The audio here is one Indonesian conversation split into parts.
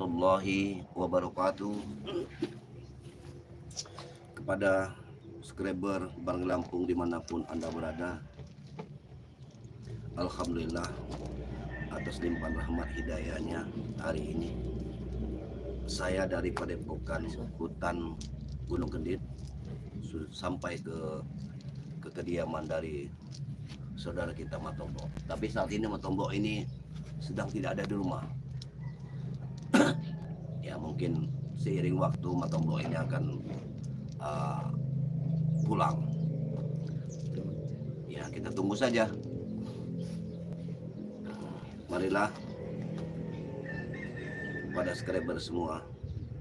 warahmatullahi wabarakatuh. Kepada subscriber Bang Lampung dimanapun Anda berada, alhamdulillah atas limpahan rahmat hidayahnya, hari ini saya dari Padepokan Hutan Gunung Kendit sampai ke kediaman dari saudara kita Matombo. Tapi saat ini Matombo ini sedang tidak ada di rumah. Ya mungkin seiring waktu Matombo ini akan pulang. Ya kita tunggu saja. Marilah pada subscriber semua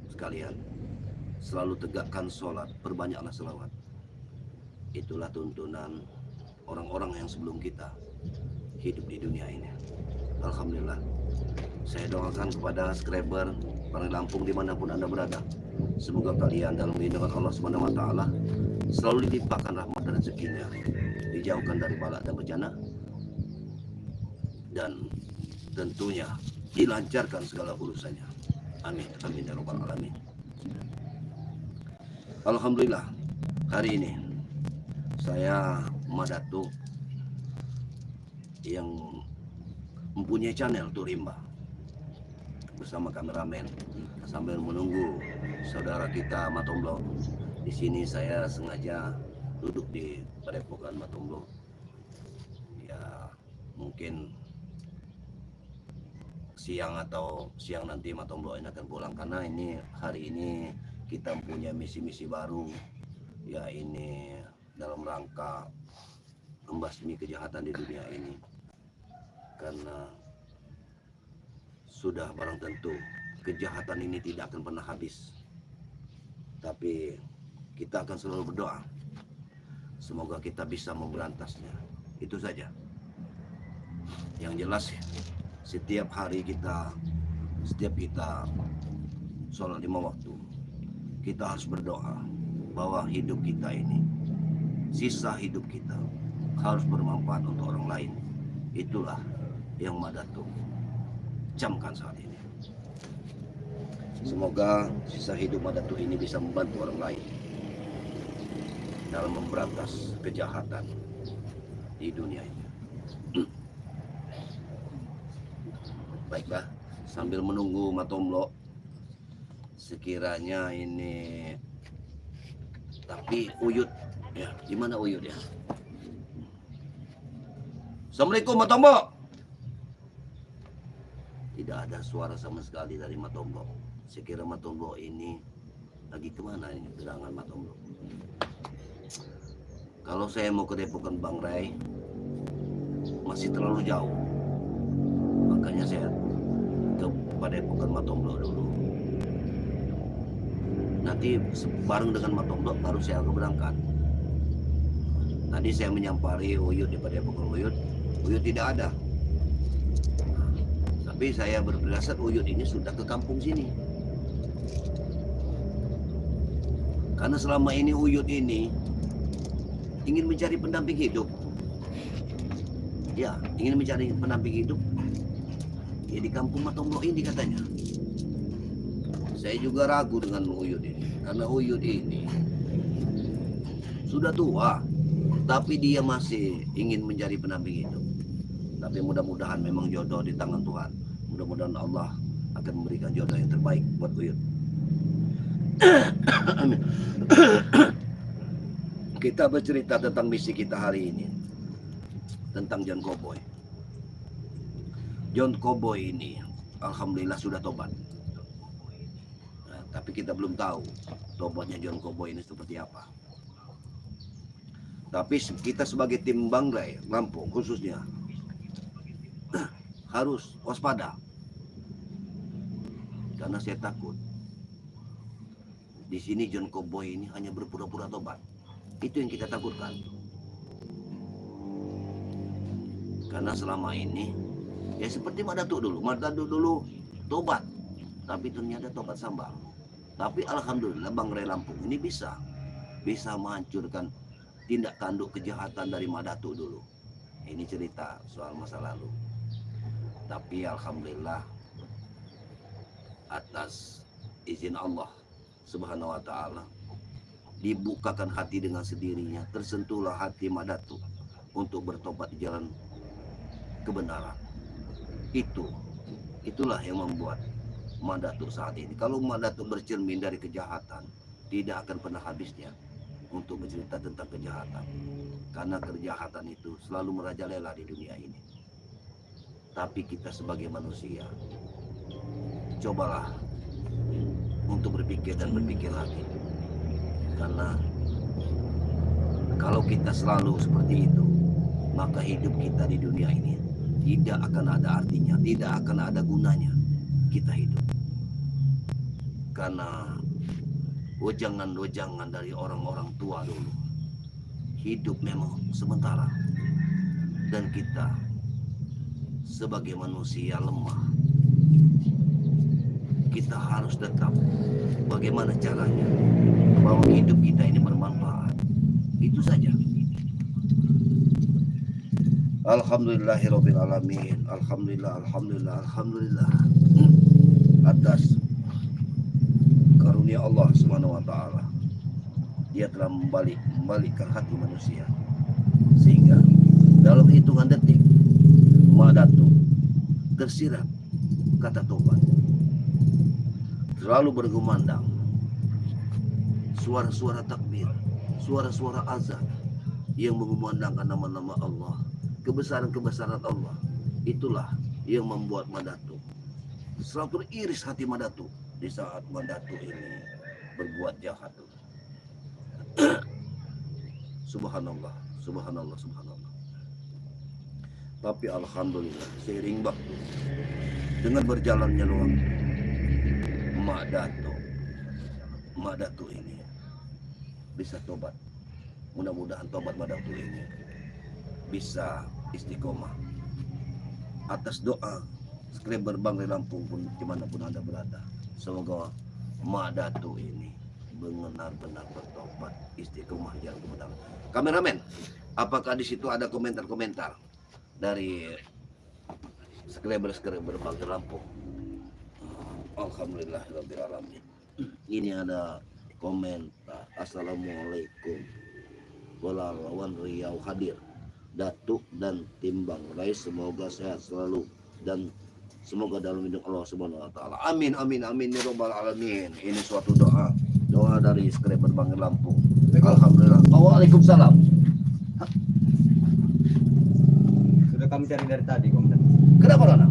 sekalian selalu tegakkan sholat, perbanyaklah selawat. Itulah tuntunan orang-orang yang sebelum kita hidup di dunia ini. Alhamdulillah, saya doakan kepada subscriber Bang Lampung dimanapun Anda berada, semoga kalian dalam lindungan Allah Subhanahu wa Ta'ala selalu dilimpahkan rahmat dan rezekinya, dijauhkan dari bala dan bencana, dan tentunya dilancarkan segala urusannya. Amin, amin ya rabbal alamin. Alhamdulillah, hari ini saya Madatu yang mempunyai channel Turimba bersama kameramen sambil menunggu saudara kita Matombo. Di sini saya sengaja duduk di Padepokan Matombo. Ya mungkin siang nanti Matombo ini akan pulang, karena ini hari ini kita punya misi-misi baru, ya ini dalam rangka membasmi kejahatan di dunia ini. Karena sudah barang tentu kejahatan ini tidak akan pernah habis, tapi kita akan selalu berdoa semoga kita bisa memberantasnya. Itu saja. Yang jelas setiap kita sholat 5 waktu, kita harus berdoa bahwa hidup kita ini, sisa hidup kita harus bermanfaat untuk orang lain. Itulah yang Madatu camkan saat ini. Semoga sisa hidup Madatu ini bisa membantu orang lain dalam memberantas kejahatan di dunia ini. Baiklah, sambil menunggu Matombo, sekiranya ini, tapi Uyut ya, gimana Uyut ya? Assalamualaikum Matombo. Tidak ada suara sama sekali dari Matombo. Sekira Matombo ini lagi kemana ini, gerangan Matombo? Kalau saya mau ke Depokan Bang Ray masih terlalu jauh, makanya saya ke Padepokan Matombo dulu. Nanti bareng dengan Matombo baru saya akan berangkat. Tadi saya menyampari Uyut di Padepokan Uyut tidak ada. Tapi saya berpirasat Uyut ini sudah ke kampung sini. Karena selama ini Uyut ini ingin mencari pendamping hidup. Ya, ingin mencari pendamping hidup. Ya di kampung Matombo ini katanya. Saya juga ragu dengan Uyut ini. Karena Uyut ini sudah tua, tapi dia masih ingin mencari pendamping hidup. Tapi mudah-mudahan memang jodoh di tangan Tuhan. Mudah-mudahan Allah akan memberikan jodoh yang terbaik buat Uyut. Amin. Kita bercerita tentang misi kita hari ini, tentang John Cowboy. John Cowboy ini alhamdulillah sudah tobat. Nah, tapi kita belum tahu tobatnya John Cowboy ini seperti apa. Tapi kita sebagai tim Bang Ray Lampung khususnya harus waspada, karena saya takut di sini John Cowboy ini hanya berpura-pura tobat. Itu yang kita takutkan. Karena selama ini ya seperti Madatu dulu tobat, tapi ternyata tobat sambal. Tapi alhamdulillah Bang Ray Lampung ini bisa menghancurkan tindak tanduk kejahatan dari Madatu dulu. Ini cerita soal masa lalu. Tapi alhamdulillah atas izin Allah Subhanahu wa taala dibukakan hati dengan sendirinya, tersentuhlah hati Mak Datuk untuk bertobat di jalan kebenaran. Itulah yang membuat Mak Datuk saat ini. Kalau Mak Datuk bercermin dari kejahatan, tidak akan pernah habisnya untuk bercerita tentang kejahatan. Karena kejahatan itu selalu merajalela di dunia ini. Tapi kita sebagai manusia, cobalah untuk berpikir dan berpikir lagi. Karena kalau kita selalu seperti itu, maka hidup kita di dunia ini tidak akan ada artinya, tidak akan ada gunanya kita hidup. Karena wejangan-wejangan dari orang-orang tua dulu, hidup memang sementara. Dan kita sebagai manusia lemah, kita harus tetap bagaimana caranya bahwa hidup kita ini bermanfaat. Itu saja. Alhamdulillahirabbil alamin. Alhamdulillah atas karunia Allah Subhanahu wa taala. Dia telah membalikkan hati manusia sehingga dalam hitungan detik Mak Datuk tersirat kata tobat. Selalu bergumandang suara-suara takbir, suara-suara azan yang mengumandangkan nama-nama Allah, kebesaran-kebesaran Allah. Itulah yang membuat Mak Datuk selalu teriris hati Mak Datuk di saat Mak Datuk ini berbuat jahat. Subhanallah. Tapi alhamdulillah, seiring waktu, dengan berjalannya waktu, Mak Datuk ini bisa tobat. Mudah-mudahan tobat Mak Datuk ini bisa istiqomah atas doa skriber Bangrai Lampung pun dimanapun Anda berada. Semoga Mak Datuk ini benar-benar bertobat, istiqomah jalan kebenaran. Kameramen, apakah di situ ada komentar-komentar dari skriber Bangrai Lampung? Alhamdulillahirabbil alamin. Ini ada komentar. Assalamualaikum. Walawan Riau hadir. Datuk dan tim Bangrai semoga sehat selalu dan semoga dalam lindung Allah Subhanahu wa taala. Amin ya rabbal alamin. Ini suatu doa dari skriber Bangrai Lampung. Alhamdulillah. Waalaikumsalam. Sudah kami cari dari tadi, Komandan. Kenapa Rona?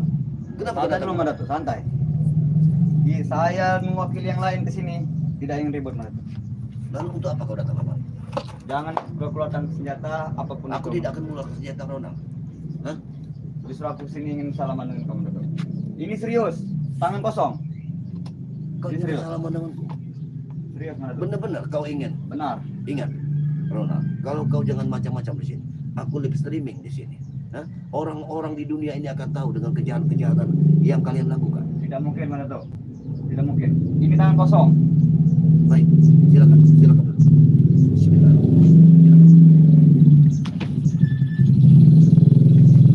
Kenapa Santai dulu, Mak Datuk, santai. Saya mewakili yang lain ke sini, tidak ingin ribut, Mak Datuk. Lalu untuk apa kau datang kemari? Jangan keluarkan senjata apapun. Aku tidak akan mengeluarkan senjata Rona. Hah? Justru aku sini ingin salaman dengan kamu, Datuk. Ini serius, tangan kosong. Kau Ini ingin serius. salaman denganku? Serius, Mak Datuk. Benar-benar kau ingin? Benar. Ingat, Rona, kalau kau jangan macam-macam di sini. Aku live streaming di sini. Hah? Orang-orang di dunia ini akan tahu dengan kejahatan-kejahatan yang kalian lakukan. Tidak mungkin, Mak Datuk. Tidak mungkin. Ini tangan kosong. Baik, silakan. Bismillahirrahmanirrahim.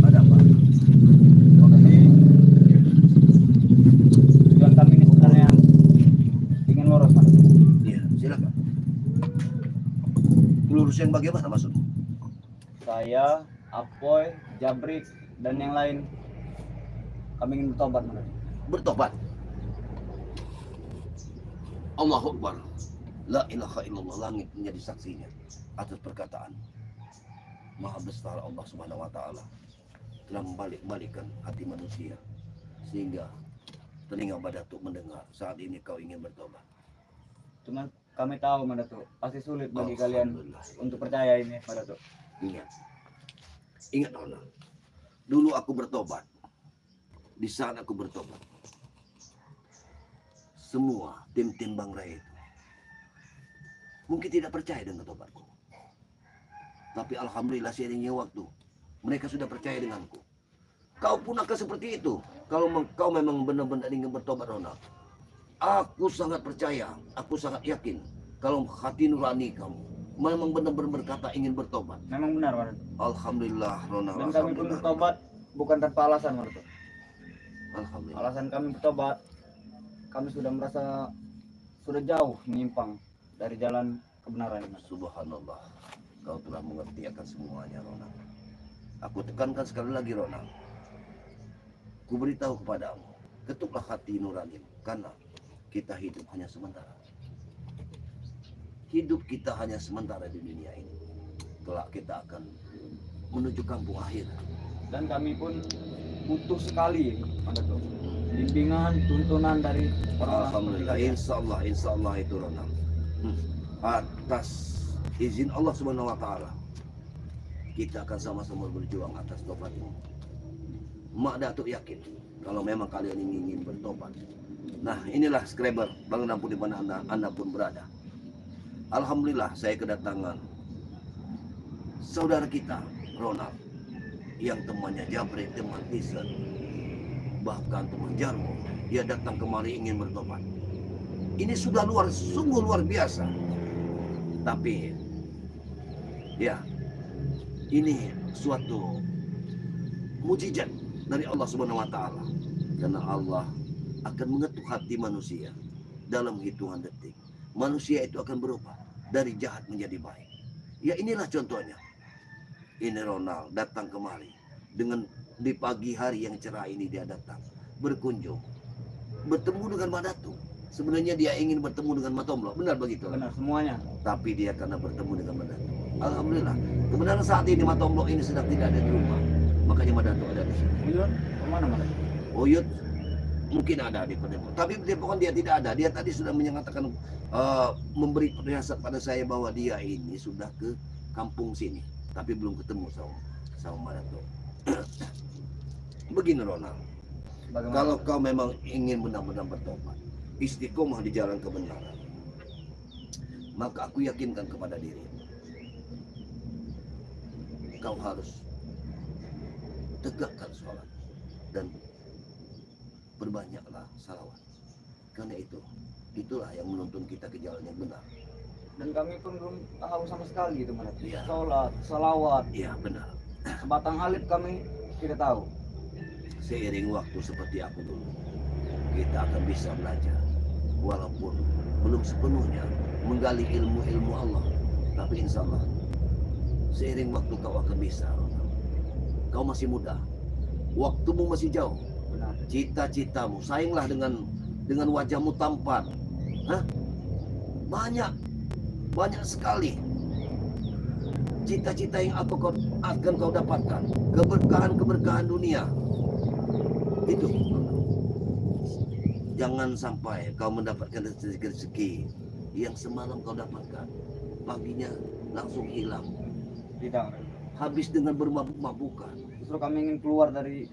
Ada apa? Terima kasih. Tujuan kami ini sebenarnya ingin lurus, Mak Datuk. Iya, silakan. Lurus yang bagaimana maksudmu? Saya, Apoy, Jabrik, dan yang lain kami ingin bertobat, Mak Datuk. Bertobat. Allahu Akbar. La ilaha illallah. Langit menjadi saksinya atas perkataan. Maha besar Allah Subhanahu wa taala telah membalik-balikkan hati manusia sehingga telinga Mak Datuk mendengar. Saat ini kau ingin bertobat. Cuma kami tahu, Mak Datuk, pasti sulit bagi kalian untuk percaya ini, Mak Datuk. Ingat Rona. Dulu aku bertobat. Di saat aku bertobat, semua tim-tim Bangrai itu mungkin tidak percaya dengan tobatku. Tapi alhamdulillah seiringnya waktu, mereka sudah percaya denganku. Kau pun akan seperti itu. Kalau kau memang benar-benar ingin bertobat, Rona. Aku sangat percaya, aku sangat yakin kalau hati nurani kamu memang benar-benar berkata ingin bertobat. Memang benar, Mak Datuk. Alhamdulillah, Rona. Dan kami pun bertobat bukan tanpa alasan, Mak Datuk. Alhamdulillah. Alasan kami bertobat, kami sudah merasa sudah jauh menyimpang dari jalan kebenaran. Subhanallah, kau telah mengerti akan semuanya, Ronald. Aku tekankan sekali lagi, Ronald. Ku beritahu kepadamu, ketuklah hati nurani, karena kita hidup hanya sementara. Hidup kita hanya sementara di dunia ini. Kelak kita akan menuju kampung akhir. Dan kami pun butuh sekali bimbingan, tuntunan dari Alhamdulillah, insya Allah itu Ronald. Atas izin Allah Subhanahu Wa Taala, kita akan sama-sama berjuang atas tobat ini. Mak Datuk yakin kalau memang kalian ingin bertobat. Nah, inilah subscriber Bang Nampun di mana anda pun berada. Alhamdulillah saya kedatangan saudara kita Ronald yang temannya Jabrik, teman Tison, bahkan teman Jarwo. Dia datang kemari ingin bertobat. Ini sudah sungguh luar biasa. Tapi ya, ini suatu mujizat dari Allah Subhanahu Wa Taala, karena Allah akan mengetuk hati manusia dalam hitungan detik. Manusia itu akan berubah dari jahat menjadi baik. Ya, inilah contohnya. Ini Ronald datang kemari dengan di pagi hari yang cerah ini, dia datang berkunjung, bertemu dengan Mak Datuk. Sebenarnya dia ingin bertemu dengan Matomlo, benar begitu? Benar semuanya. Tapi dia karena bertemu dengan Mak Datuk. Alhamdulillah. Kebenaran saat ini Matomlo ini sedang tidak ada di rumah, makanya Mak Datuk ada di sini. Uyut, kemana Mak? Uyut mungkin ada di Padepokan, tapi Padepokan dia tidak ada. Dia tadi sudah menyatakan memberi penasihat pada saya bahwa dia ini sudah ke kampung sini, tapi belum ketemu sama Mak Datuk. Begini Ronald, Bagaimana? kalau kau memang ingin benar-benar bertobat, istiqomah di jalan kebenaran, maka aku yakinkan kepada diri, kau harus tegakkan sholat dan berbanyaklah salawat. Karena itulah yang menuntun kita ke jalan yang benar. Dan kami pun belum tahu sama sekali itu Mak. Iya. Sholat, salawat, Iya benar. sebatang alif kami tidak tahu. Seiring waktu seperti aku dulu, kita akan bisa belajar, walaupun belum sepenuhnya menggali ilmu-ilmu Allah, tapi insya Allah seiring waktu kau akan bisa. Kau masih muda, waktumu masih jauh. Benar. Cita-citamu, sayanglah dengan wajahmu tampan. Hah? Banyak sekali cita-cita yang akan kau dapatkan, keberkahan dunia. Itu jangan sampai kau mendapatkan rezeki yang semalam kau dapatkan, paginya langsung hilang, Tidak. habis dengan bermabuk-mabukan. Justru kami ingin keluar dari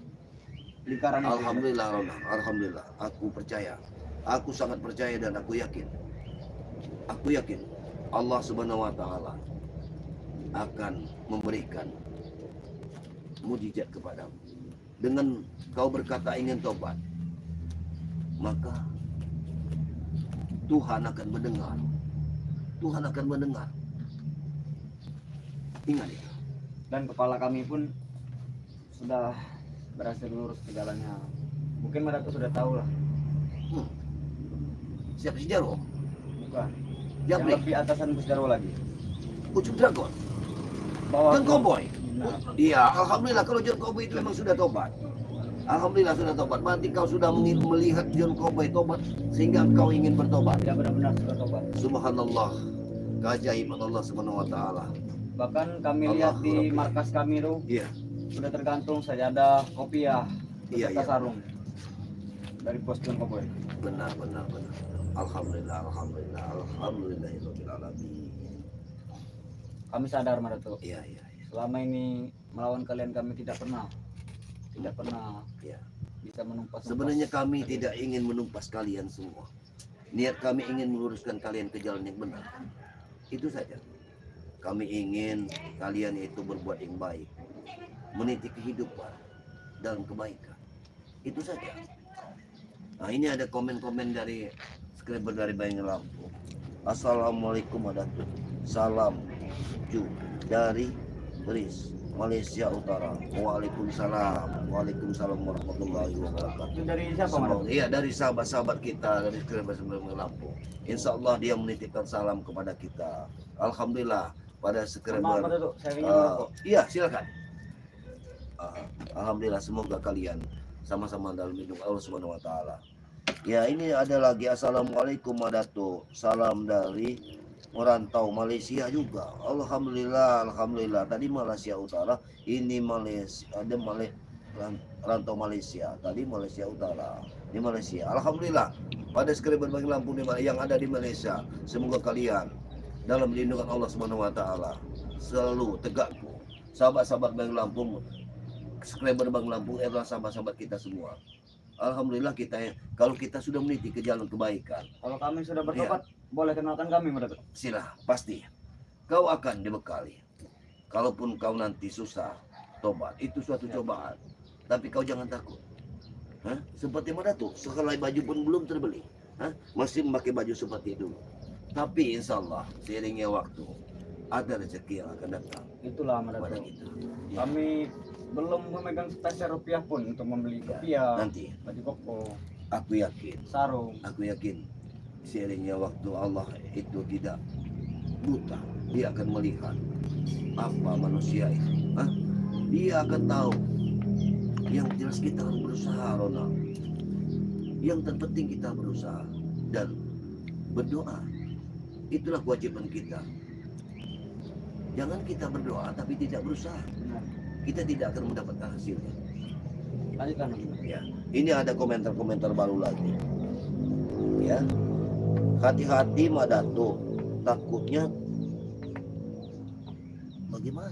lingkaran itu. Alhamdulillah Ronald, alhamdulillah. Aku percaya, aku sangat percaya dan aku yakin Allah Subhanahu Wa Taala akan memberikan mujizat kepadamu. Dengan kau berkata ingin tobat, maka Tuhan akan mendengar. Tuhan akan mendengar. Ingat itu. Dan kepala kami pun sudah berhasil lurus ke jalannya. Mungkin Mak Datuk sudah tahu lah. Siapa si Jarwo? Bukan. Yang Jabrik, lebih atasan Gus Jarwo lagi. Ujung Dragon, Bawah John Cowboy. Nah, Iya, alhamdulillah kalau John Cowboy itu memang sudah tobat. Alhamdulillah sudah tobat. Berarti kau sudah melihat John Cowboy tobat sehingga kau ingin bertobat. tidak benar-benar sudah tobat. Subhanallah, keajaiban Allah Subhanahu Wa Taala. Bahkan kami Allah lihat di Rabbi. markas kami tuh Iya, sudah tergantung sajadah, kopiah, Iya, beserta iya. sarung dari pos John Cowboy. benar. Alhamdulillah. Alhamdulillahirabbil alamin. Kami sadar Mak Datuk, Iya. selama ini melawan kalian kami tidak pernah Iya. bisa menumpas. Sebenarnya kami tidak ingin menumpas kalian semua. Niat kami ingin meluruskan kalian ke jalan yang benar. Itu saja. Kami ingin kalian itu berbuat yang baik, meniti kehidupan dalam kebaikan. Itu saja. Nah, ini ada komen-komen dari subscriber dari Bayang Lampung. Assalamualaikum warahmatullahi wabarakatuh. Salam Ju dari Beris. Malaysia Utara. Waalaikumsalam. Waalaikumsalam warahmatullahi wabarakatuh. Itu dari siapa, Mas? Semoga, iya dari sahabat-sahabat kita dari Sekreber Lampung. Insya Allah dia menitipkan salam kepada kita. Alhamdulillah pada Maaf, Sekreber. Mas, Datuk. Saya ingin merokok. Iya silakan. Alhamdulillah semoga kalian sama-sama dalam lindung Allah Subhanahu Wa Taala. Ya ini ada lagi assalamualaikum Datuk. Salam dari merantau Malaysia juga. Alhamdulillah, alhamdulillah. Tadi Malaysia Utara, ini Malaysia, ada rantau Malaysia. Tadi Malaysia Utara, di Malaysia. Alhamdulillah. Pada Sekreber Bagi Lampung yang ada di Malaysia, semoga kalian dalam lindungan Allah Subhanahu Wa Taala selalu tegak. Sahabat-sahabat Bagi Lampung, Sekreber Bagi Lampung adalah sahabat-sahabat kita semua. Alhamdulillah kalau kita sudah meniti ke jalan kebaikan. Kalau kami sudah bertobat, boleh kenalkan kami, Mas Datuk. Sila, pasti kau akan dibekali. Kalaupun kau nanti susah tobat, itu suatu cobaan. Tapi kau jangan takut. Hah? Seperti mana tuh? Sehelai baju pun belum terbeli. Hah? Masih memakai baju seperti dulu. Tapi insya Allah seiringnya waktu ada rezeki yang akan datang Itulah, Mas kepada Datuk. kita. Ya, Kami belum memegang sepeser rupiah pun untuk membeli ya. kopiah, Nanti baju koko, aku yakin sarung. seiringnya waktu Allah itu tidak buta. Dia akan melihat apa manusia itu. Hah? Dia akan tahu. Yang jelas kita harus berusaha, Ronald. Yang terpenting kita berusaha dan berdoa. Itulah kewajiban kita. Jangan kita berdoa tapi tidak berusaha. Benar. Kita tidak akan mendapatkan hasilnya. Lanjutkan, Mas. Ya. Ini ada komentar-komentar baru lagi. Ya. Hati-hati Madato. Takutnya bagaimana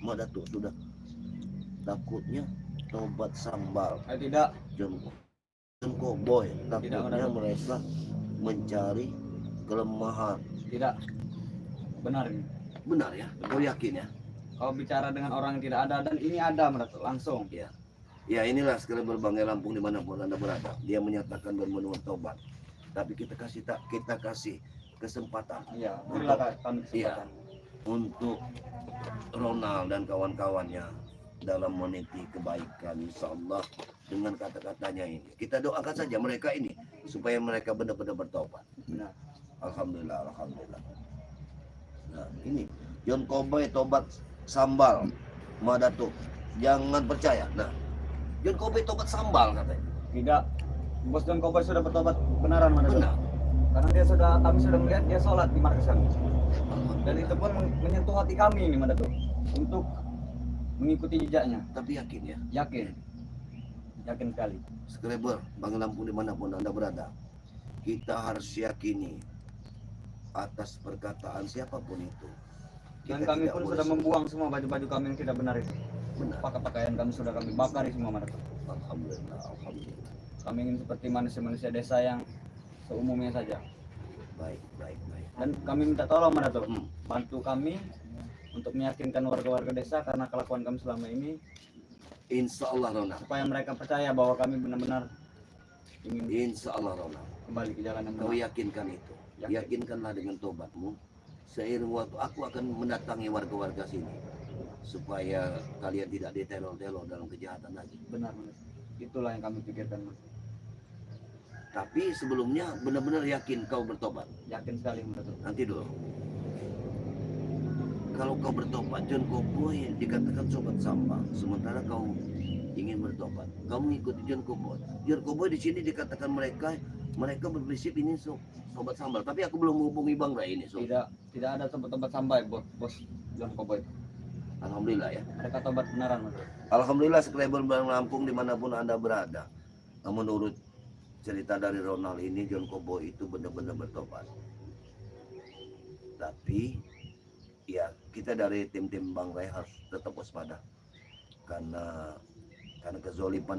Madato sudah takutnya tobat sambal. Tidak. John Cowboy takutnya Madato. mereka mencari kelemahan. Tidak. Benar ini. Benar ya? Kau yakin ya? Kau bicara dengan orang yang tidak ada, dan ini ada, Mas Datuk, langsung. Ya. Ya inilah Sekreber Banggai Lampung dimanapun Anda berada. Dia menyatakan dan menuntut tobat. Tapi kita kasih kesempatan. Iya, berilah kami Iya. kesempatan. Untuk Ronald dan kawan-kawannya dalam meniti kebaikan, insya Allah dengan kata-katanya ini. Kita doakan saja mereka ini supaya mereka benar-benar bertobat. Benar. Alhamdulillah, alhamdulillah. Nah ini John Cowboy tobat sambal, Madato. Jangan percaya. Nah, John Cowboy tobat sambal katanya. Tidak. Bos John Cowboy sudah bertobat benaran, Mas Datuk. Benar. Karena kami sudah melihat dia sholat di markas kami. Dan itu pun menyentuh hati kami ini, Mas Datuk, untuk mengikuti jejaknya. Tapi yakin ya, Yakin sekali. Sekreber Bang Lampung dimanapun Anda berada, kita harus yakini atas perkataan siapapun itu. Dan kami pun sudah membuang semua baju-baju kami yang tidak benar itu. Benar. Pakaian kami sudah kami bakar semua, Mas Datuk. Alhamdulillah, alhamdulillah. Kami ingin seperti manusia-manusia desa yang seumumnya saja. Baik, baik, baik. Dan kami minta tolong, Mas Datuk, Hmm. bantu kami untuk meyakinkan warga-warga desa karena kelakuan kami selama ini, Insya Allah Ronald. supaya mereka percaya bahwa kami benar-benar ingin Insya Allah Ronald. kembali ke jalan yang Kau benar. yakinkan itu. Yakin. Yakinkanlah dengan tobatmu. Seiring waktu aku akan mendatangi warga-warga sini supaya kalian tidak diteror-teror dalam kejahatan lagi. Benar, Mas. Itulah yang kami pikirkan, Mas. Tapi sebelumnya benar-benar yakin kau bertobat. Yakin sekali, Mas Datuk. Nanti dulu. Kalau kau bertobat, John Cowboy dikatakan sobat sampah. Sementara kau ingin bertobat, kau mengikuti John Cowboy. John Cowboy di sini dikatakan mereka berprinsip ini sobat sambal. Tapi aku belum menghubungi Bang Ray ini. Tidak ada tempat-tempat sampai bos John Cowboy. Alhamdulillah ya. Mereka tobat benaran, Mas. Alhamdulillah Sekreber Bang Lampung dimanapun Anda berada. Menurut cerita dari Ronald ini, John Cowboy itu benar-benar bertobat. Tapi ya kita dari tim-tim Bang Ray harus tetap waspada karena kezoliman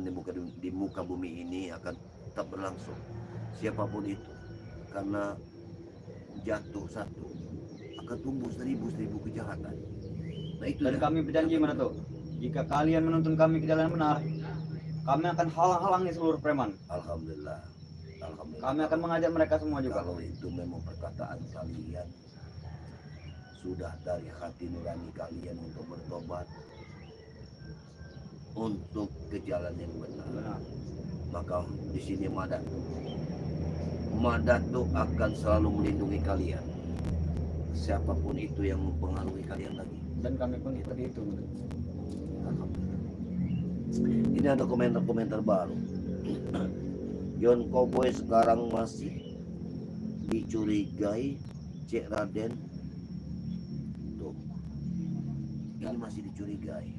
di muka bumi ini akan tetap berlangsung siapapun itu, karena jatuh satu akan tumbuh seribu kejahatan. Nah itu Dan ya. kami berjanji, Mas Datuk, jika kalian menuntun kami ke jalan yang benar, kami akan halang-halangi seluruh preman. Alhamdulillah, alhamdulillah. Kami akan mengajak mereka semua juga. Kalau itu memang perkataan kalian sudah dari hati nurani kalian untuk bertobat, untuk ke jalan yang benar. Benar. Maka di sini Madatuk akan selalu melindungi kalian. Siapapun itu yang mempengaruhi kalian lagi. Dan kami pun seperti itu. Alhamdulillah. Ini ada komentar-komentar baru. John Cowboy sekarang masih dicurigai Cek Raden. Tuh. Ini masih dicurigai.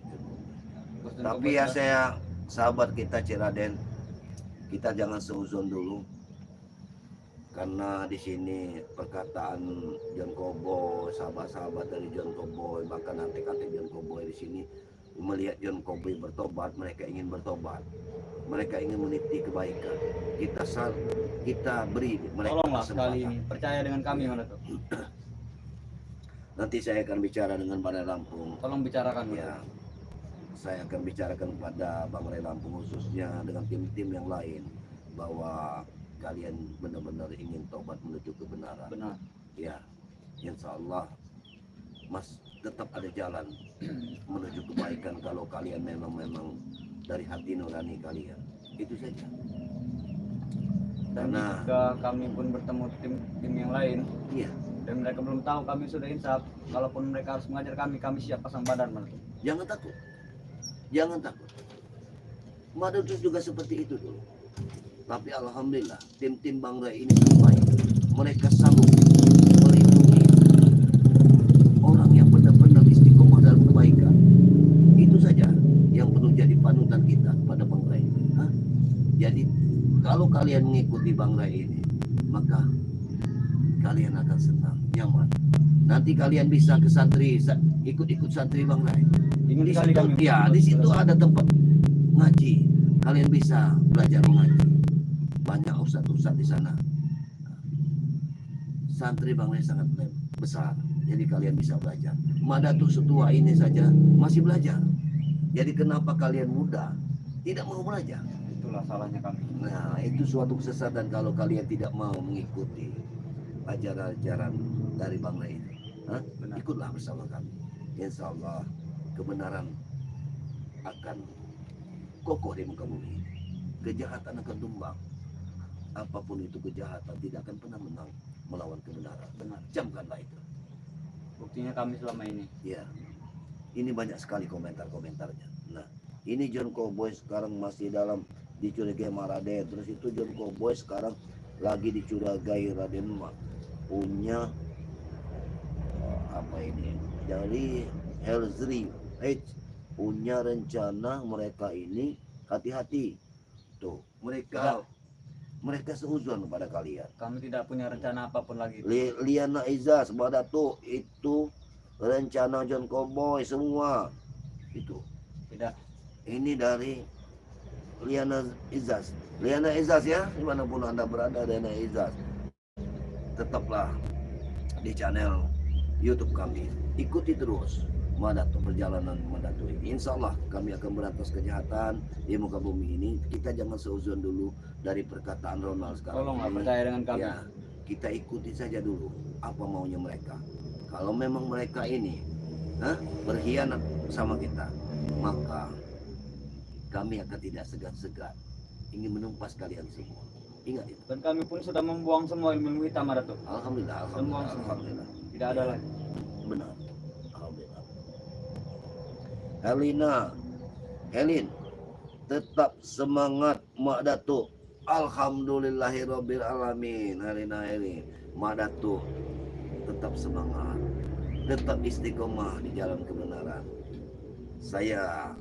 Tapi ya saya sahabat kita Cek Raden, kita jangan seuzon dulu. Karena di sini perkataan John Cowboy, sahabat-sahabat dari John Cowboy, bahkan antek-antek John Cowboy di sini melihat John Cowboy bertobat, mereka ingin bertobat, mereka ingin meniti kebaikan. Kita beri mereka Tolonglah sekali kesempatan. ini, percaya dengan kami Madatuk. Nanti saya akan bicara dengan Bang Ray Lampung. Tolong bicarakan Ya, saya akan bicarakan kepada Bang Ray Lampung khususnya dengan tim-tim yang lain bahwa kalian benar-benar ingin tobat menuju kebenaran. Benar. Ya, insya Allah Mas tetap ada jalan menuju kebaikan kalau kalian memang dari hati nurani kalian. Itu saja. Dan Karena jika kami pun bertemu tim yang lain iya, dan mereka belum tahu kami sudah insaf, kalaupun mereka harus mengajar kami siap pasang badan Madatuk. jangan takut. Jangan takut. Madatuk juga seperti itu dulu. Tapi alhamdulillah tim-tim Bang Ray ini terbaik. Mereka sanggup melindungi orang yang benar-benar istiqomah dalam kebaikan. Itu saja yang perlu jadi panutan kita pada Bang Ray. Hah? Jadi kalau kalian mengikuti Bang Ray ini, maka kalian akan senang, nyaman. Nanti kalian bisa ke santri, ikut-ikut santri Bang Ray. Ingin Di sekali situ, kami. ya, di situ ada tempat ngaji. Kalian bisa belajar mengaji. Banyak ustadz-ustadz di sana. Santri Bang Ray sangat besar. Jadi kalian bisa belajar. Madatuk setua ini saja masih belajar. Jadi kenapa kalian muda tidak mau belajar? Itulah salahnya kami. Nah, itu suatu kesesatan kalau kalian tidak mau mengikuti ajaran-ajaran dari Bang Ray ini. Hah? Benar. Ikutlah bersama kami. Insya Allah kebenaran akan kokoh di muka bumi. Kejahatan akan tumbang. Apapun itu kejahatan tidak akan pernah menang melawan kebenaran. Benar. Camkanlah itu. Buktinya kami selama ini. Ya, ini banyak sekali komentar-komentarnya. Nah, ini John Cowboy sekarang masih dalam dicurigai sama Raden. Terus itu John Cowboy sekarang lagi dicurigai Raden punya apa ini? Dari Helzri punya rencana mereka ini hati-hati. Tuh, mereka seuzon pada kalian. Kami tidak punya rencana apapun lagi. Liana Izaz, Badatuk, itu rencana John Cowboy semua. Itu. Tidak. Ini dari Liana Izaz. Liana Izaz ya, dimanapun Anda berada, Liana Izaz. Tetaplah di channel YouTube kami. Ikuti terus Madatuk, perjalanan Madatuk ini. Insya Allah kami akan berantas kejahatan di muka bumi ini. Kita jangan seuzon dulu dari perkataan Ronald sekarang. Tolonglah ini. percaya dengan kami. Ya, kita ikuti saja dulu apa maunya mereka. Kalau memang mereka ini berkhianat sama kita, maka kami akan tidak segan-segan ingin menumpas kalian semua. Ingat itu. Dan kami pun sudah membuang semua ilmu hitam Madatuk. Alhamdulillah, Semua. alhamdulillah. Tidak ada lagi. Benar. Alhamdulillah. Helin, tetap semangat Mak Datuk. Alhamdulillahirabbil alamin. Helin, Mak Datuk tetap semangat, tetap istiqomah di jalan kebenaran. Saya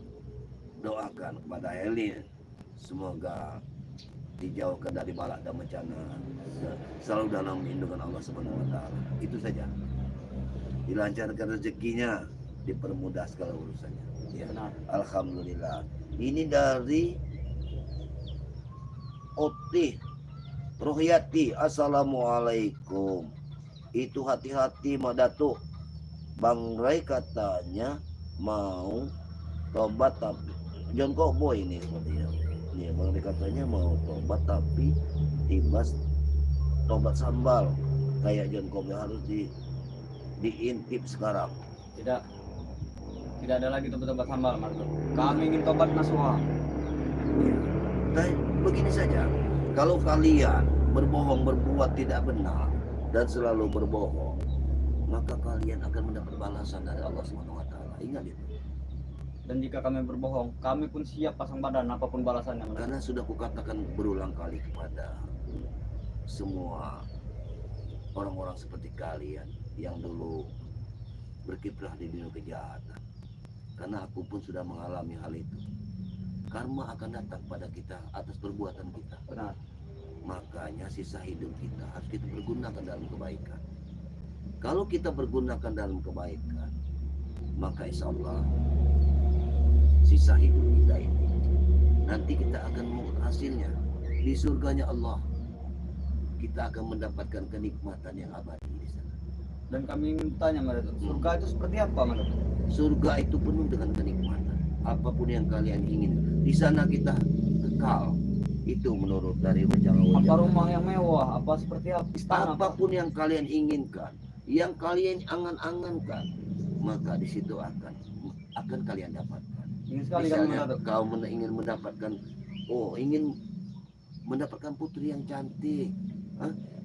doakan kepada Helin semoga dijauhkan dari balak dan bencana, selalu dalam lindungan Allah Subhanahu wa taala. Itu saja. Dilancarkan rezekinya, dipermudah segala urusannya. Ya, Benar. alhamdulillah. Ini dari Otih Rohyati, assalamualaikum. Itu hati-hati Mak Datuk. Bang Ray katanya mau tobat tapi John Cowboy ini sepertinya. Nih, Bang Ray katanya mau tobat tapi tibas tobat sambal. Kayak John Cowboy harus diintip sekarang. Tidak. Tidak ada lagi tobat hamba Marduk. Kami ingin tobat nasuha. Ya. Dan begini saja, kalau kalian berbohong, berbuat tidak benar dan selalu berbohong, maka kalian akan mendapat balasan dari Allah Subhanahu wa taala. Ingat itu. Dan jika kami berbohong, kami pun siap pasang badan apapun balasannya. Karena sudah kukatakan berulang kali kepada semua orang-orang seperti kalian yang dulu berkiprah di dunia kejahatan. Karena aku pun sudah mengalami hal itu. Karma akan datang pada kita atas perbuatan kita. Benar. Makanya sisa hidup kita harus kita pergunakan dalam kebaikan. Kalau kita pergunakan dalam kebaikan, maka insya Allah sisa hidup kita ini nanti kita akan mengutuk hasilnya di surganya Allah. Kita akan mendapatkan kenikmatan yang abadi di sana. Dan kami ingin bertanya Marduk, surga itu seperti apa Marduk? Surga itu penuh dengan kenikmatan. Apapun yang kalian ingin, di sana kita kekal. Itu menurut dari Apa wajah-wajah. rumah yang mewah? Apa seperti apa? Istana? Apa? Apapun yang kalian inginkan, yang kalian angan-angankan, maka di situ akan kalian dapatkan. Ingin sekali kami Misalnya Marduk. kau ingin mendapatkan putri yang cantik,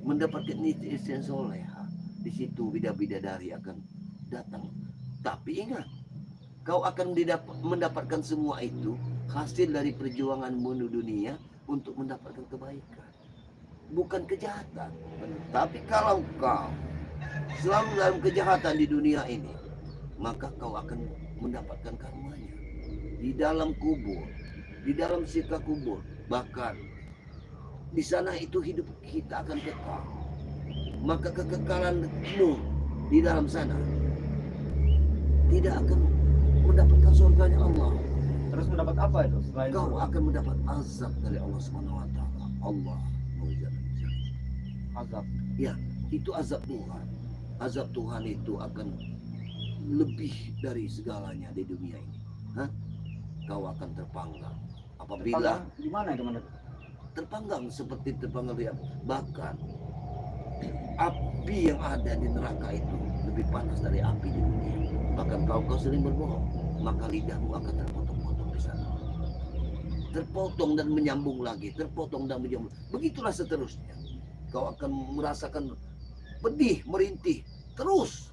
mendapatkan istri yang soleha. Di situ bidadari akan datang. Tapi ingat, kau akan mendapatkan semua itu hasil dari perjuanganmu di dunia untuk mendapatkan kebaikan, bukan kejahatan. Tapi kalau kau selalu dalam kejahatan di dunia ini, maka kau akan mendapatkan karmanya di dalam kubur, di dalam siksa kubur. Bahkan di sana itu hidup kita akan kekal. Maka kekekalanmu di dalam sana tidak akan mendapatkan surganya Allah. Terus mendapat apa itu? Selain Kau akan mendapat azab dari Allah Subhanahu wa taala. Allah mengajarkan. azab. Ya, itu azab Tuhan. Azab Tuhan itu akan lebih dari segalanya di dunia ini. Kau akan terpanggang. Apabila Di mana itu Marduk? terpanggang seperti terpanggang lihat, bahkan api yang ada di neraka itu lebih panas dari api di dunia. Bahkan kau sering berbohong, maka lidahmu akan terpotong-potong di sana. Terpotong dan menyambung lagi, terpotong dan menyambung. Begitulah seterusnya. Kau akan merasakan pedih, merintih, terus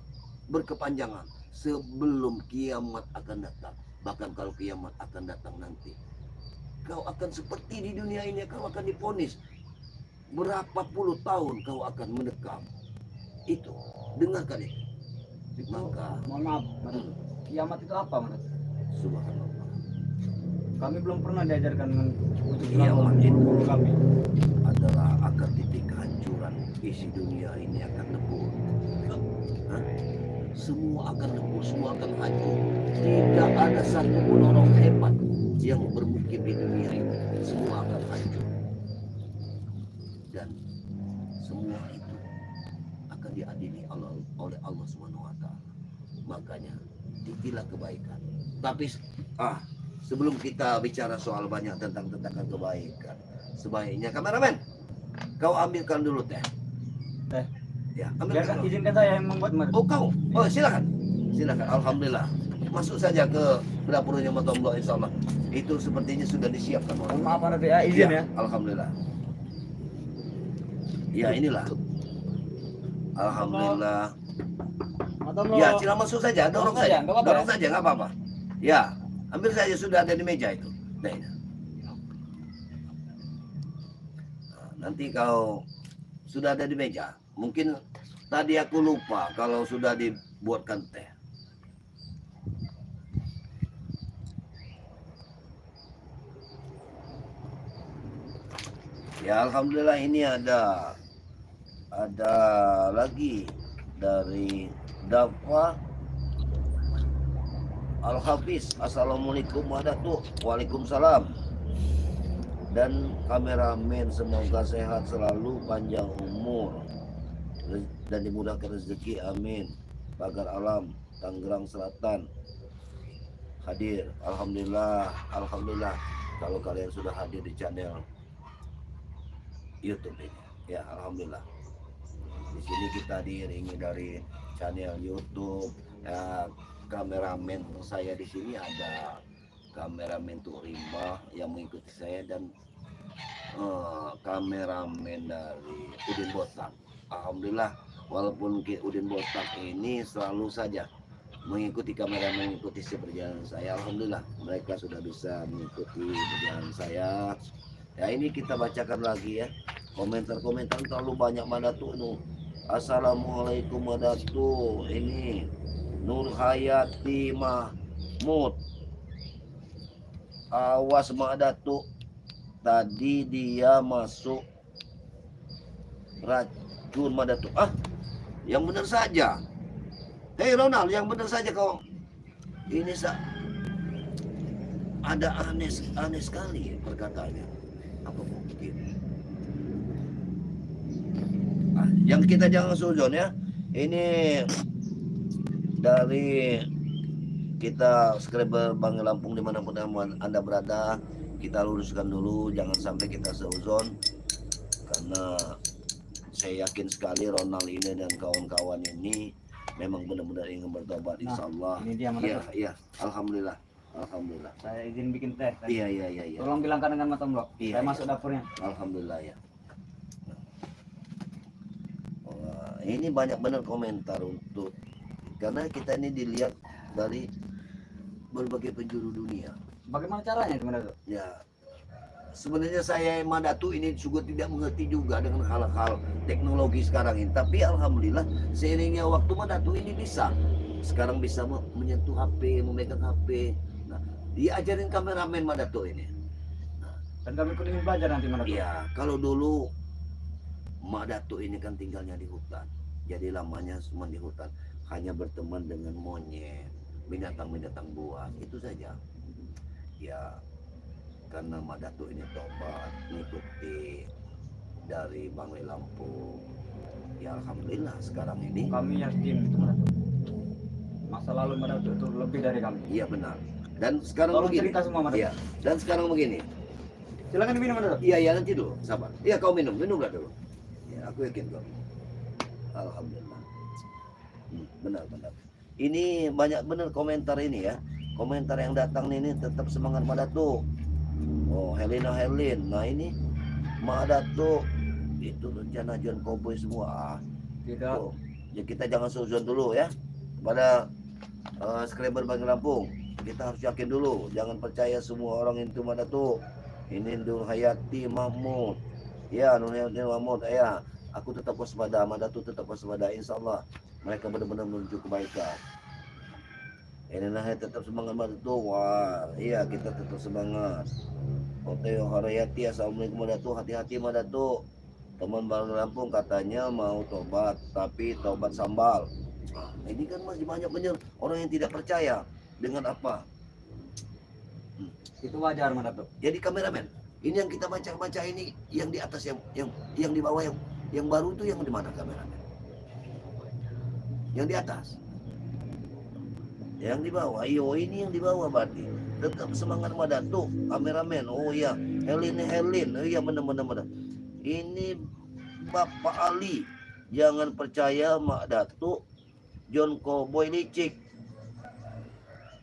berkepanjangan sebelum kiamat akan datang. Bahkan kalau kiamat akan datang nanti, kau akan seperti di dunia ini, kau akan divonis. Berapa puluh tahun kau akan mendekam. Itu, dengarkan ini. Itu, Maka, mohon maaf Marduk. Kiamat itu apa Marduk? subhanallah, Kami belum pernah diajarkan untuk kiamat itu guru kami. adalah akan titik kehancuran. Isi dunia ini akan lebur. Semua akan lebur, semua akan hancur. Tidak ada satu pun orang hebat yang bermukim di dunia ini. Semua akan hancur. Dan semua itu akan diadili oleh Allah Subhanahu wa taala. Makanya tikilah kebaikan. Tapi sebelum kita bicara soal banyak tentang kebaikan, sebaiknya kameramen, kau ambilkan dulu teh. Teh. Ya, ambilkan dulu. Izinkan saya yang membuat Marduk. Oh kau, silakan. Alhamdulillah. Masuk saja ke dapurnya Matullah insyaallah. Itu sepertinya sudah disiapkan. Mohon maaf Marduk ya, izin ya. Alhamdulillah. Ya inilah. Alhamdulillah. Ya sila masuk saja, dorong saja, nggak apa-apa dorong ya? saja, nggak apa-apa. Ya, ambil saja sudah ada di meja itu. Nah, ini. Nanti kau sudah ada di meja. Mungkin tadi aku lupa kalau sudah dibuatkan teh. Ya alhamdulillah ini ada lagi dari Dafa Al-Hafiz. Assalamualaikum warahmatullahi wabarakatuh. Waalaikumsalam. Dan kameramen semoga sehat selalu, panjang umur dan dimudahkan rezeki, amin. Pagar Alam Tangerang Selatan hadir. Alhamdulillah, alhamdulillah. Kalau kalian sudah hadir di channel YouTube ini, ya alhamdulillah. Di sini kita diiringi dari channel YouTube, ya, kameramen saya di sini ada kameramen Tuk Rimba yang mengikuti saya dan kameramen dari Udin Botak. Alhamdulillah, walaupun Udin Botak ini selalu saja mengikuti perjalanan saya. Alhamdulillah, mereka sudah bisa mengikuti perjalanan saya. Ya, ini kita bacakan lagi ya. Komentar-komentar terlalu banyak Madatu nu. Assalamualaikum Madatu. Ini Nur Hayati Mahmud. Awas Madatu. Tadi dia masuk racun Madatu. Ah, yang benar saja. Hei Ronald, yang benar saja kau. Ini ada aneh sekali perkataannya. Apa mungkin? Yang kita jangan suzon ya. Ini dari kita skriber Bang Lampung dimanapun Anda berada, kita luruskan dulu, jangan sampai kita seuzon, karena saya yakin sekali Ronald ini dan kawan-kawan ini memang benar-benar ingin bertobat, insya Allah. Ini dia Iya, alhamdulillah. Saya izin bikin teh. Iya. Tolong bilangkan dengan Matang Blok. Iya, Saya masuk dapurnya. Alhamdulillah ya. Wah, ini banyak benar komentar untuk, karena kita ini dilihat dari berbagai penjuru dunia. Bagaimana caranya itu Madatu? Ya, sebenarnya saya Madatu ini juga tidak mengerti juga dengan hal-hal teknologi sekarang ini. Tapi alhamdulillah seiringnya waktu Madatu ini bisa. Sekarang bisa menyentuh HP, memegang HP. Nah, diajarin kameramen Madatu ini. Dan kami pun ingin belajar nanti Madatu. Iya, kalau dulu Madatu ini kan tinggalnya di hutan. Jadi lamanya cuma di hutan. Hanya berteman dengan monyet, binatang-binatang buas, itu saja. Ya, karena Madatu ini tobat mengikuti dari Bang Lampung. Ya alhamdulillah sekarang ini Kami yakin itu Madatu. Masa lalu Madatu itu lebih dari kami. iya benar. Dan sekarang Tolong begini. cerita semua Madatu. Iya. Dan sekarang begini. Silakan diminum Madatu. Iya nanti dulu, sabar. Iya kau minumlah dulu. Ya aku yakin kau. Alhamdulillah. Benar. Ini banyak benar komentar ini ya. Komentar yang datang ini tetap semangat Madatu. Oh, Helena Herlin. Nah, ini Madatu itu rencana John Cowboy semua. Tidak. Oh, ya kita jangan suzon dulu ya. Pada skriber Bang Lampung, kita harus yakin dulu. Jangan percaya semua orang itu Madatu. Ini Nur Hayati Mahmud. Ya, Nur Hayati Mahmud. Ya, aku tetap waspada. Madatu tetap waspada. Insya Allah mereka benar-benar menuju kebaikan. Ini tetap semangat Madatu. Wah, iya kita tetap semangat. Oteo Harayati, assalamualaikum Madatu. Hati-hati Madatu. Teman Bang Lampung katanya mau tobat, tapi tobat sambal. Nah, ini kan masih banyak benar orang yang tidak percaya dengan apa. Itu wajar Madatu. Jadi kameramen, ini yang kita baca ini yang di atas yang di bawah yang baru itu yang di mana kameramen? Yang di atas. Yang di bawah, iyo ini yang di bawah berarti. Tetap semangat Madatu, kameramen. Oh iya, Helin. Oh iya benar. Ini Bapak Ali. Jangan percaya Mak Datu, John Cowboy licik.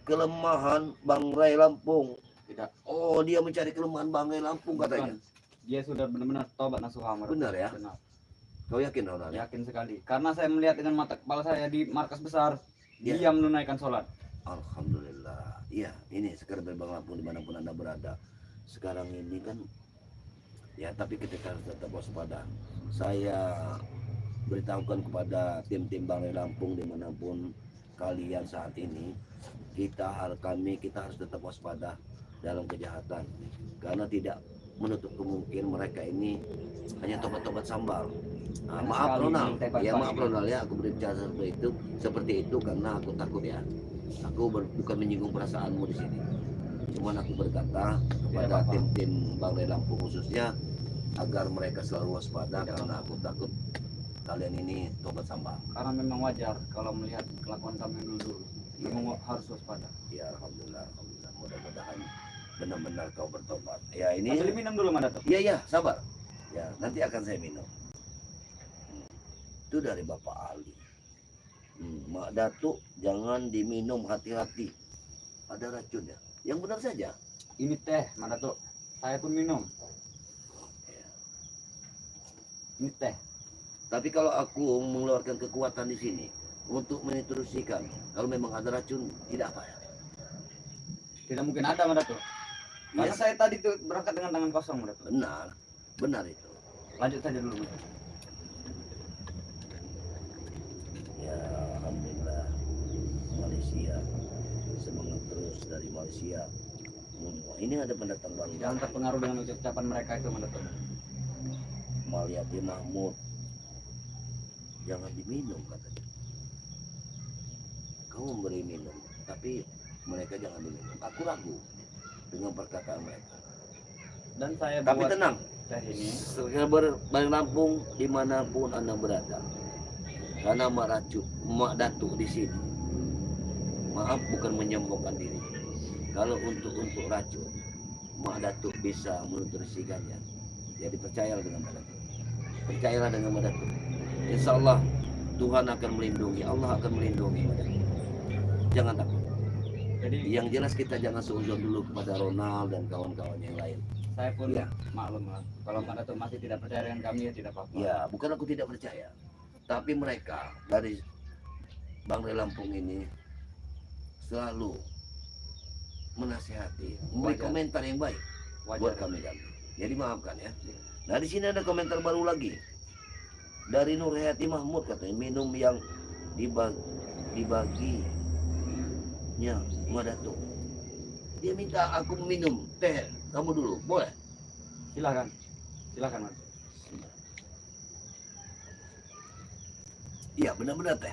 Kelemahan Bang Ray Lampung. Tidak. Oh, dia mencari kelemahan Bang Ray Lampung katanya. Dia sudah benar-benar tobat nasuha Madatu. Benar ya? Benar. Kau yakin Ronald? Yakin sekali. Karena saya melihat dengan mata kepala saya di markas besar. Ya. Dia menunaikan sholat. Alhamdulillah. Iya, ini sekarang Bang Lampung dimanapun Anda berada. Sekarang ini kan, ya tapi kita harus tetap waspada. Saya beritahukan kepada tim-tim Bang Lampung dimanapun kalian saat ini, kita harus tetap waspada dalam kejahatan. Karena tidak menutup kemungkinan mereka ini hanya tobat-tobat sambal. Nah, maaf Ronald, ya maaf Ronald ya, aku berbicara seperti itu karena aku takut ya. Aku bukan menyinggung perasaanmu di sini. Cuman aku berkata kepada tim-tim Bang Lampung khususnya agar mereka selalu waspada karena aku takut kalian ini tobat sambal. Karena memang wajar kalau melihat kelakuan kami dulu. Memang harus waspada. Ya alhamdulillah. Mudah-mudahan benar-benar kau bertobat. Ya ini. Sambil minum dulu Madatu. Iya, sabar. Ya, nanti akan saya minum. Itu dari Bapak Ali. Mak Datuk jangan diminum, hati-hati. Ada racunnya. Yang benar saja. Ini teh, Mak Datuk. Saya pun minum. Ini teh. Tapi kalau aku mengeluarkan kekuatan di sini untuk meninstruksikan, kalau memang ada racun, tidak apa ya. Tidak mungkin ada, Mak Datuk. Karena Yes. saya tadi tuh berangkat dengan tangan kosong, Mak Datuk. Benar, benar itu. Lanjut saja dulu, Mak Datuk. Ya, alhamdulillah. Malaysia, semangat terus dari Malaysia. Ini ada pendatang baru. Jangan terpengaruh dengan ucapan mereka itu, Mak Datuk. Malyati Mahmud, jangan diminum katanya. Kamu memberi minum, tapi mereka jangan diminum. Aku ragu dengan perkataan mereka. Dan saya Tapi buat tenang, teh ini. berlampung dimanapun Anda berada. Karena Mak Datuk di sini. Maaf, bukan menyombongkan diri. Kalau untuk racun, Mak Datuk bisa menutrisikannya. Jadi percayalah dengan Mak Datuk. Percayalah dengan Mak Datuk. Insya Allah Tuhan akan melindungi, Allah akan melindungi Mak Datuk. Jangan takut. Jadi Yang jelas kita jangan seuzon dulu kepada Ronald dan kawan-kawan yang lain. saya pun Ya. maklum lah. Kalau Mak Datuk masih tidak percaya dengan kami ya tidak apa-apa. Ya, bukan aku tidak percaya. Tapi mereka dari Bang Ray Lampung ini selalu menasihati, memberi Wajar. komentar yang baik buat Wajar. kami. Jadi maafkan ya. Nah di sini ada komentar baru lagi dari Nur Hayati Mahmud, katanya minum yang dibaginya Mak Datuk. Dia minta aku minum teh kamu dulu, boleh? Silakan. Silakan, Mas. Iya benar-benar teh.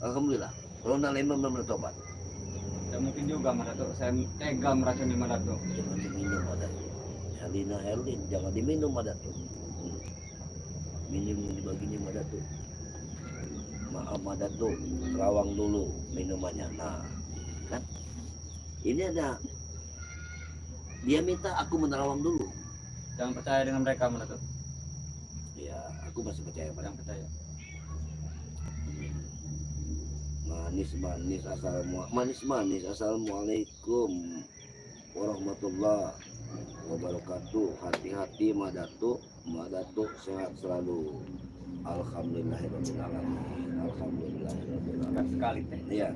Alhamdulillah. Ronald Lemon benar-benar tobat. Tidak mungkin juga, Mak Datuk. Saya tega meracuni Mak Datuk. Jangan diminum Mak Datuk. Helina Herlin, jangan diminum Mak Datuk. Minum dibaginya Mak Datuk. Maaf Mak Datuk, terawang dulu minumannya. Nah, kan? Ini ada. Dia minta aku menerawang dulu. Jangan percaya dengan mereka, Mak Datuk. Ya, aku masih percaya pada Jangan percaya. manis assalamualaikum warahmatullahi wabarakatuh. Hati-hati Mak Datuk sehat selalu. Alhamdulillahirabbil alamin. Alhamdulillahirabbil alamin. Dekat sekali teh. Iya,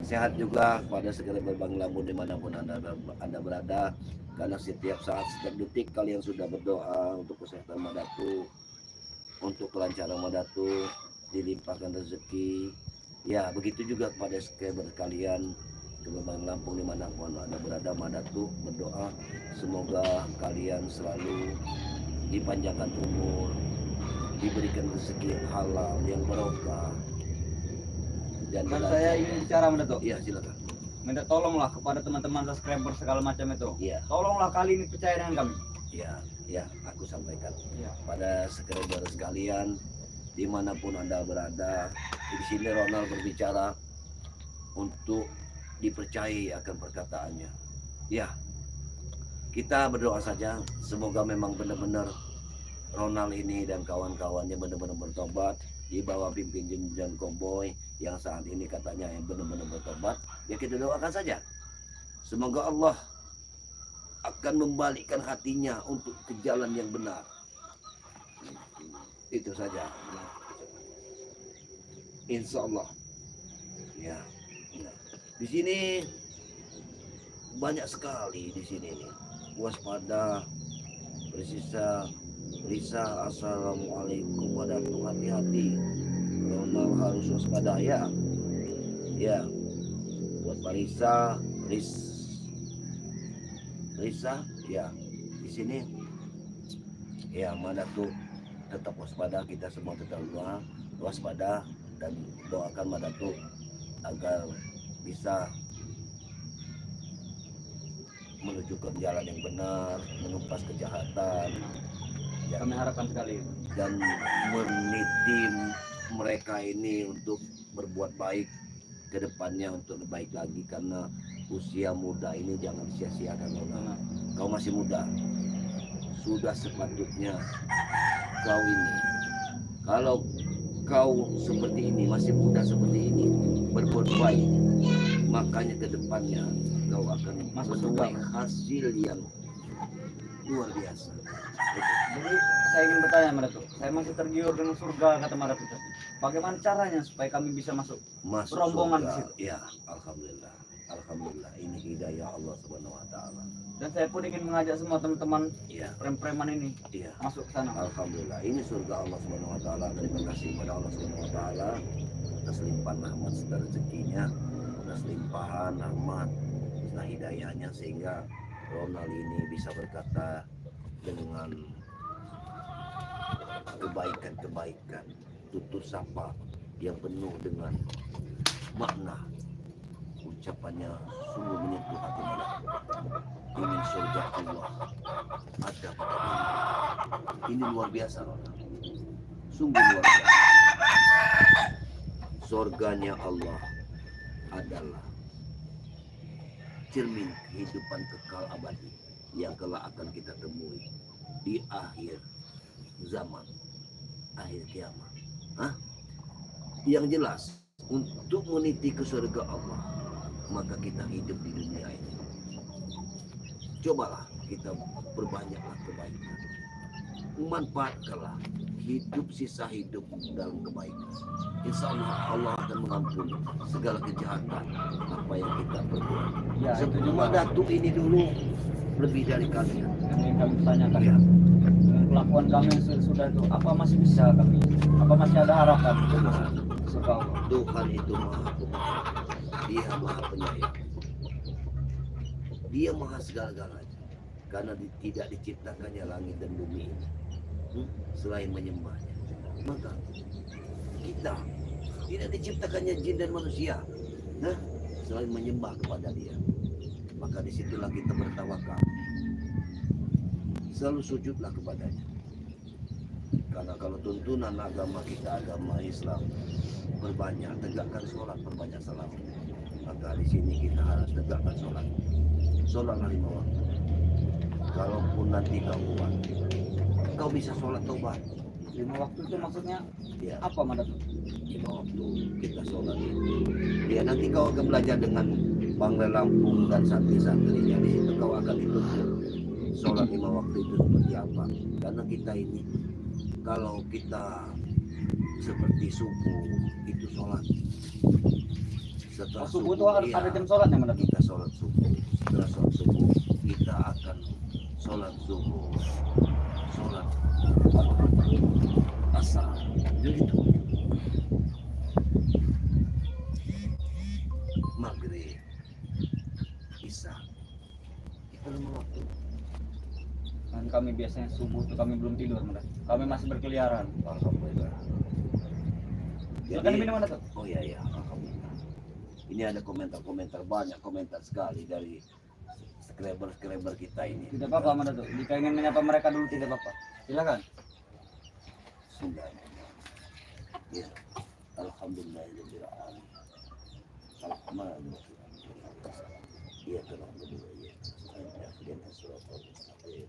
sehat juga pada segala berbang lamun dimanapun anda berada, karena setiap saat setiap detik kalian sudah berdoa untuk kesehatan Mak Datuk, untuk kelancaran Mak Datuk, dilimpahkan rezeki. Ya, begitu juga kepada subscriber kalian ke Berbang Lampung dimanapun anda berada. Mak Datuk berdoa semoga kalian selalu dipanjangkan umur, diberikan rezeki yang halal, yang barokah. Dan saya ingin bicara, Mak Datuk. Iya silakan. Minta tolonglah kepada teman-teman subscriber segala macam itu. Iya, Tolonglah kali ini percaya dengan kami. ya aku sampaikan Iya. pada subscriber sekalian dimanapun anda berada. Di sini Ronald berbicara untuk dipercayai akan perkataannya. Ya, kita berdoa saja semoga memang benar-benar Ronald ini dan kawan-kawannya benar-benar bertobat di bawah pimpinan John Cowboy yang saat ini katanya yang benar-benar bertobat. Ya kita doakan saja. Semoga Allah akan membalikkan hatinya untuk ke jalan yang benar. Itu saja. Insya Allah. Ya. Di sini banyak sekali di sini nih. Waspada, Risa, assalamualaikum warahmatullahi, hati-hati. Ronald harus waspada ya. Ya. Buat Pak Risa, ya. Di sini ya Mak Datuk tetap waspada, kita semua tetap waspada dan doakan Mak Datuk agar bisa menuju ke jalan yang benar, menumpas kejahatan, ya, Kami harapkan sekali. dan meniti mereka ini untuk berbuat baik ke depannya, untuk lebih baik lagi, karena usia muda ini jangan sia-siakan. Karena Kau masih muda, sudah sepatutnya kau ini, kalau kau seperti ini, masih muda seperti ini, berbuat baik, makanya ke depannya kau akan Masuk menuai surga. hasil yang luar biasa. Jadi saya ingin bertanya sama Datuk, saya masih tergiur dengan surga kata Mbak Datuk. Bagaimana caranya supaya kami bisa masuk? Masuk Rombongan surga. di situ. Ya, alhamdulillah. Alhamdulillah, ini hidayah Allah Subhanahu wa taala. Dan saya pun ingin mengajak semua teman-teman Ya, preman ini iya. masuk ke sana. Alhamdulillah, ini surga Allah Subhanahu wa taala. Terima kasih kepada Allah Subhanahu wa taala atas limpahan rahmat serta rezekinya, atas limpahan rahmat serta hidayahnya sehingga Ronald ini bisa berkata dengan kebaikan-kebaikan, tutur sapa yang penuh dengan makna. Ucapannya sungguh menyentuh hati kita. Ingin surga Allah ada pada diri. Ini luar biasa, Ronald. Sungguh luar biasa. Surganya Allah adalah cermin kehidupan kekal abadi yang kelak akan kita temui di akhir zaman, akhir kiamat. Hah? Yang jelas, untuk meniti ke surga Allah, maka kita hidup di dunia ini. Cobalah kita perbanyaklah kebaikan. Manfaatkanlah hidup sisa hidup dalam kebaikan. Insya Allah Allah akan mengampuni segala kejahatan apa yang kita perbuat. Ya, itu Semua juga datuk ini dulu lebih dari kalian. yang ingin kami tanyakan. Ya. Dengan kelakuan kami yang sudah itu, apa masih bisa kami? Apa masih ada harapan untuk masuk surga Allah? Tuhan itu maha pemaaf. Dia maha penyayang. Dia maha segala-galanya. Karena tidak diciptakannya langit dan bumi ini selain menyembahnya. Maka kita tidak diciptakannya jin dan manusia selain menyembah kepada dia. Maka disitulah kita bertawakal. Selalu sujudlah kepadanya. Karena kalau tuntunan agama kita, agama Islam, berbanyak, tegakkan sholat, berbanyak salam. Maka di sini kita harus tegakkan sholat. Sholatlah 5 waktu. Kalaupun nanti kau kuat, kau bisa sholat taubat. 5 waktu itu maksudnya Ya, apa Mbak Datuk? 5 waktu kita sholat itu. Ya, nanti kau akan belajar dengan Bangla Lampung dan santri-santrinya. Di situ kau akan dituntut sholat 5 waktu itu seperti apa. Karena kita ini, kalau kita seperti subuh itu sholat. Setelah Subuh itu harus iya, ada jam sholatnya Mbak Datuk. kita sholat subuh. Setelah sholat subuh kita akan sholat zuhur, sholat asar, begitu. Maghrib, isya, itu 5 waktu. Dan kami biasanya subuh itu kami belum tidur Mbak Datuk. Kami masih berkeliaran. Alhamdulillah. Silakan minum Mbak Datuk. Oh iya ya, alhamdulillah. Ini ada komentar-komentar, banyak komentar sekali dari subscriber kita ini. Tidak apa-apa Mbak Datuk. Jika ingin menyapa mereka dulu tidak apa-apa. Silakan. Sudah. Ya. Alhamdulillahirabbil alamin. Alhamdulillah. Ya alhamdulillah. Ahdina siratal mustaqim.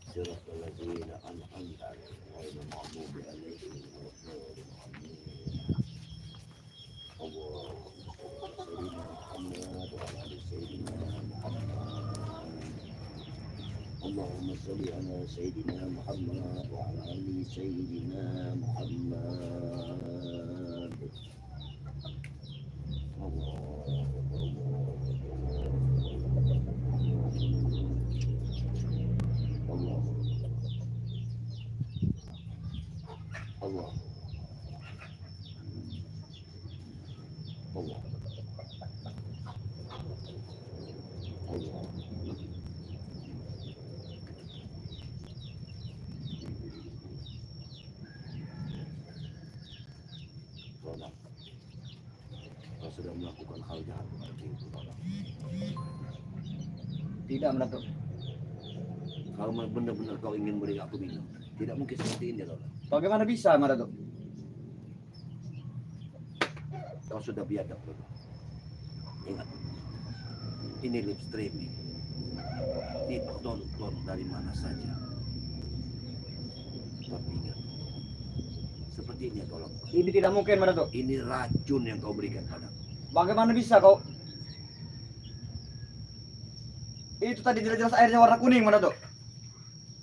Siratal ladzina an'amta 'alaihim ghairil maghdubi 'alaihim waladdallin. اللهم صل على سيدنا محمد وعلى آل سيدنا محمد. الله الله الله الله. Ronald, kau sudah melakukan hal jahat seperti itu, Ronald. Tidak Mbak Datuk. Kalau benar-benar kau ingin beri aku minum, tidak mungkin seperti ini, Ronald. Bagaimana bisa Mbak Datuk? Kau sudah biadab, Ronald. Ingat, ini live streaming, ditonton dari mana saja. Tapi ingat, Seperti ini kau lakukan. Ini tidak mungkin, Madatuk. Ini racun yang kau berikan padaku. Bagaimana bisa kau? Itu tadi jelas-jelas airnya warna kuning, Madatuk.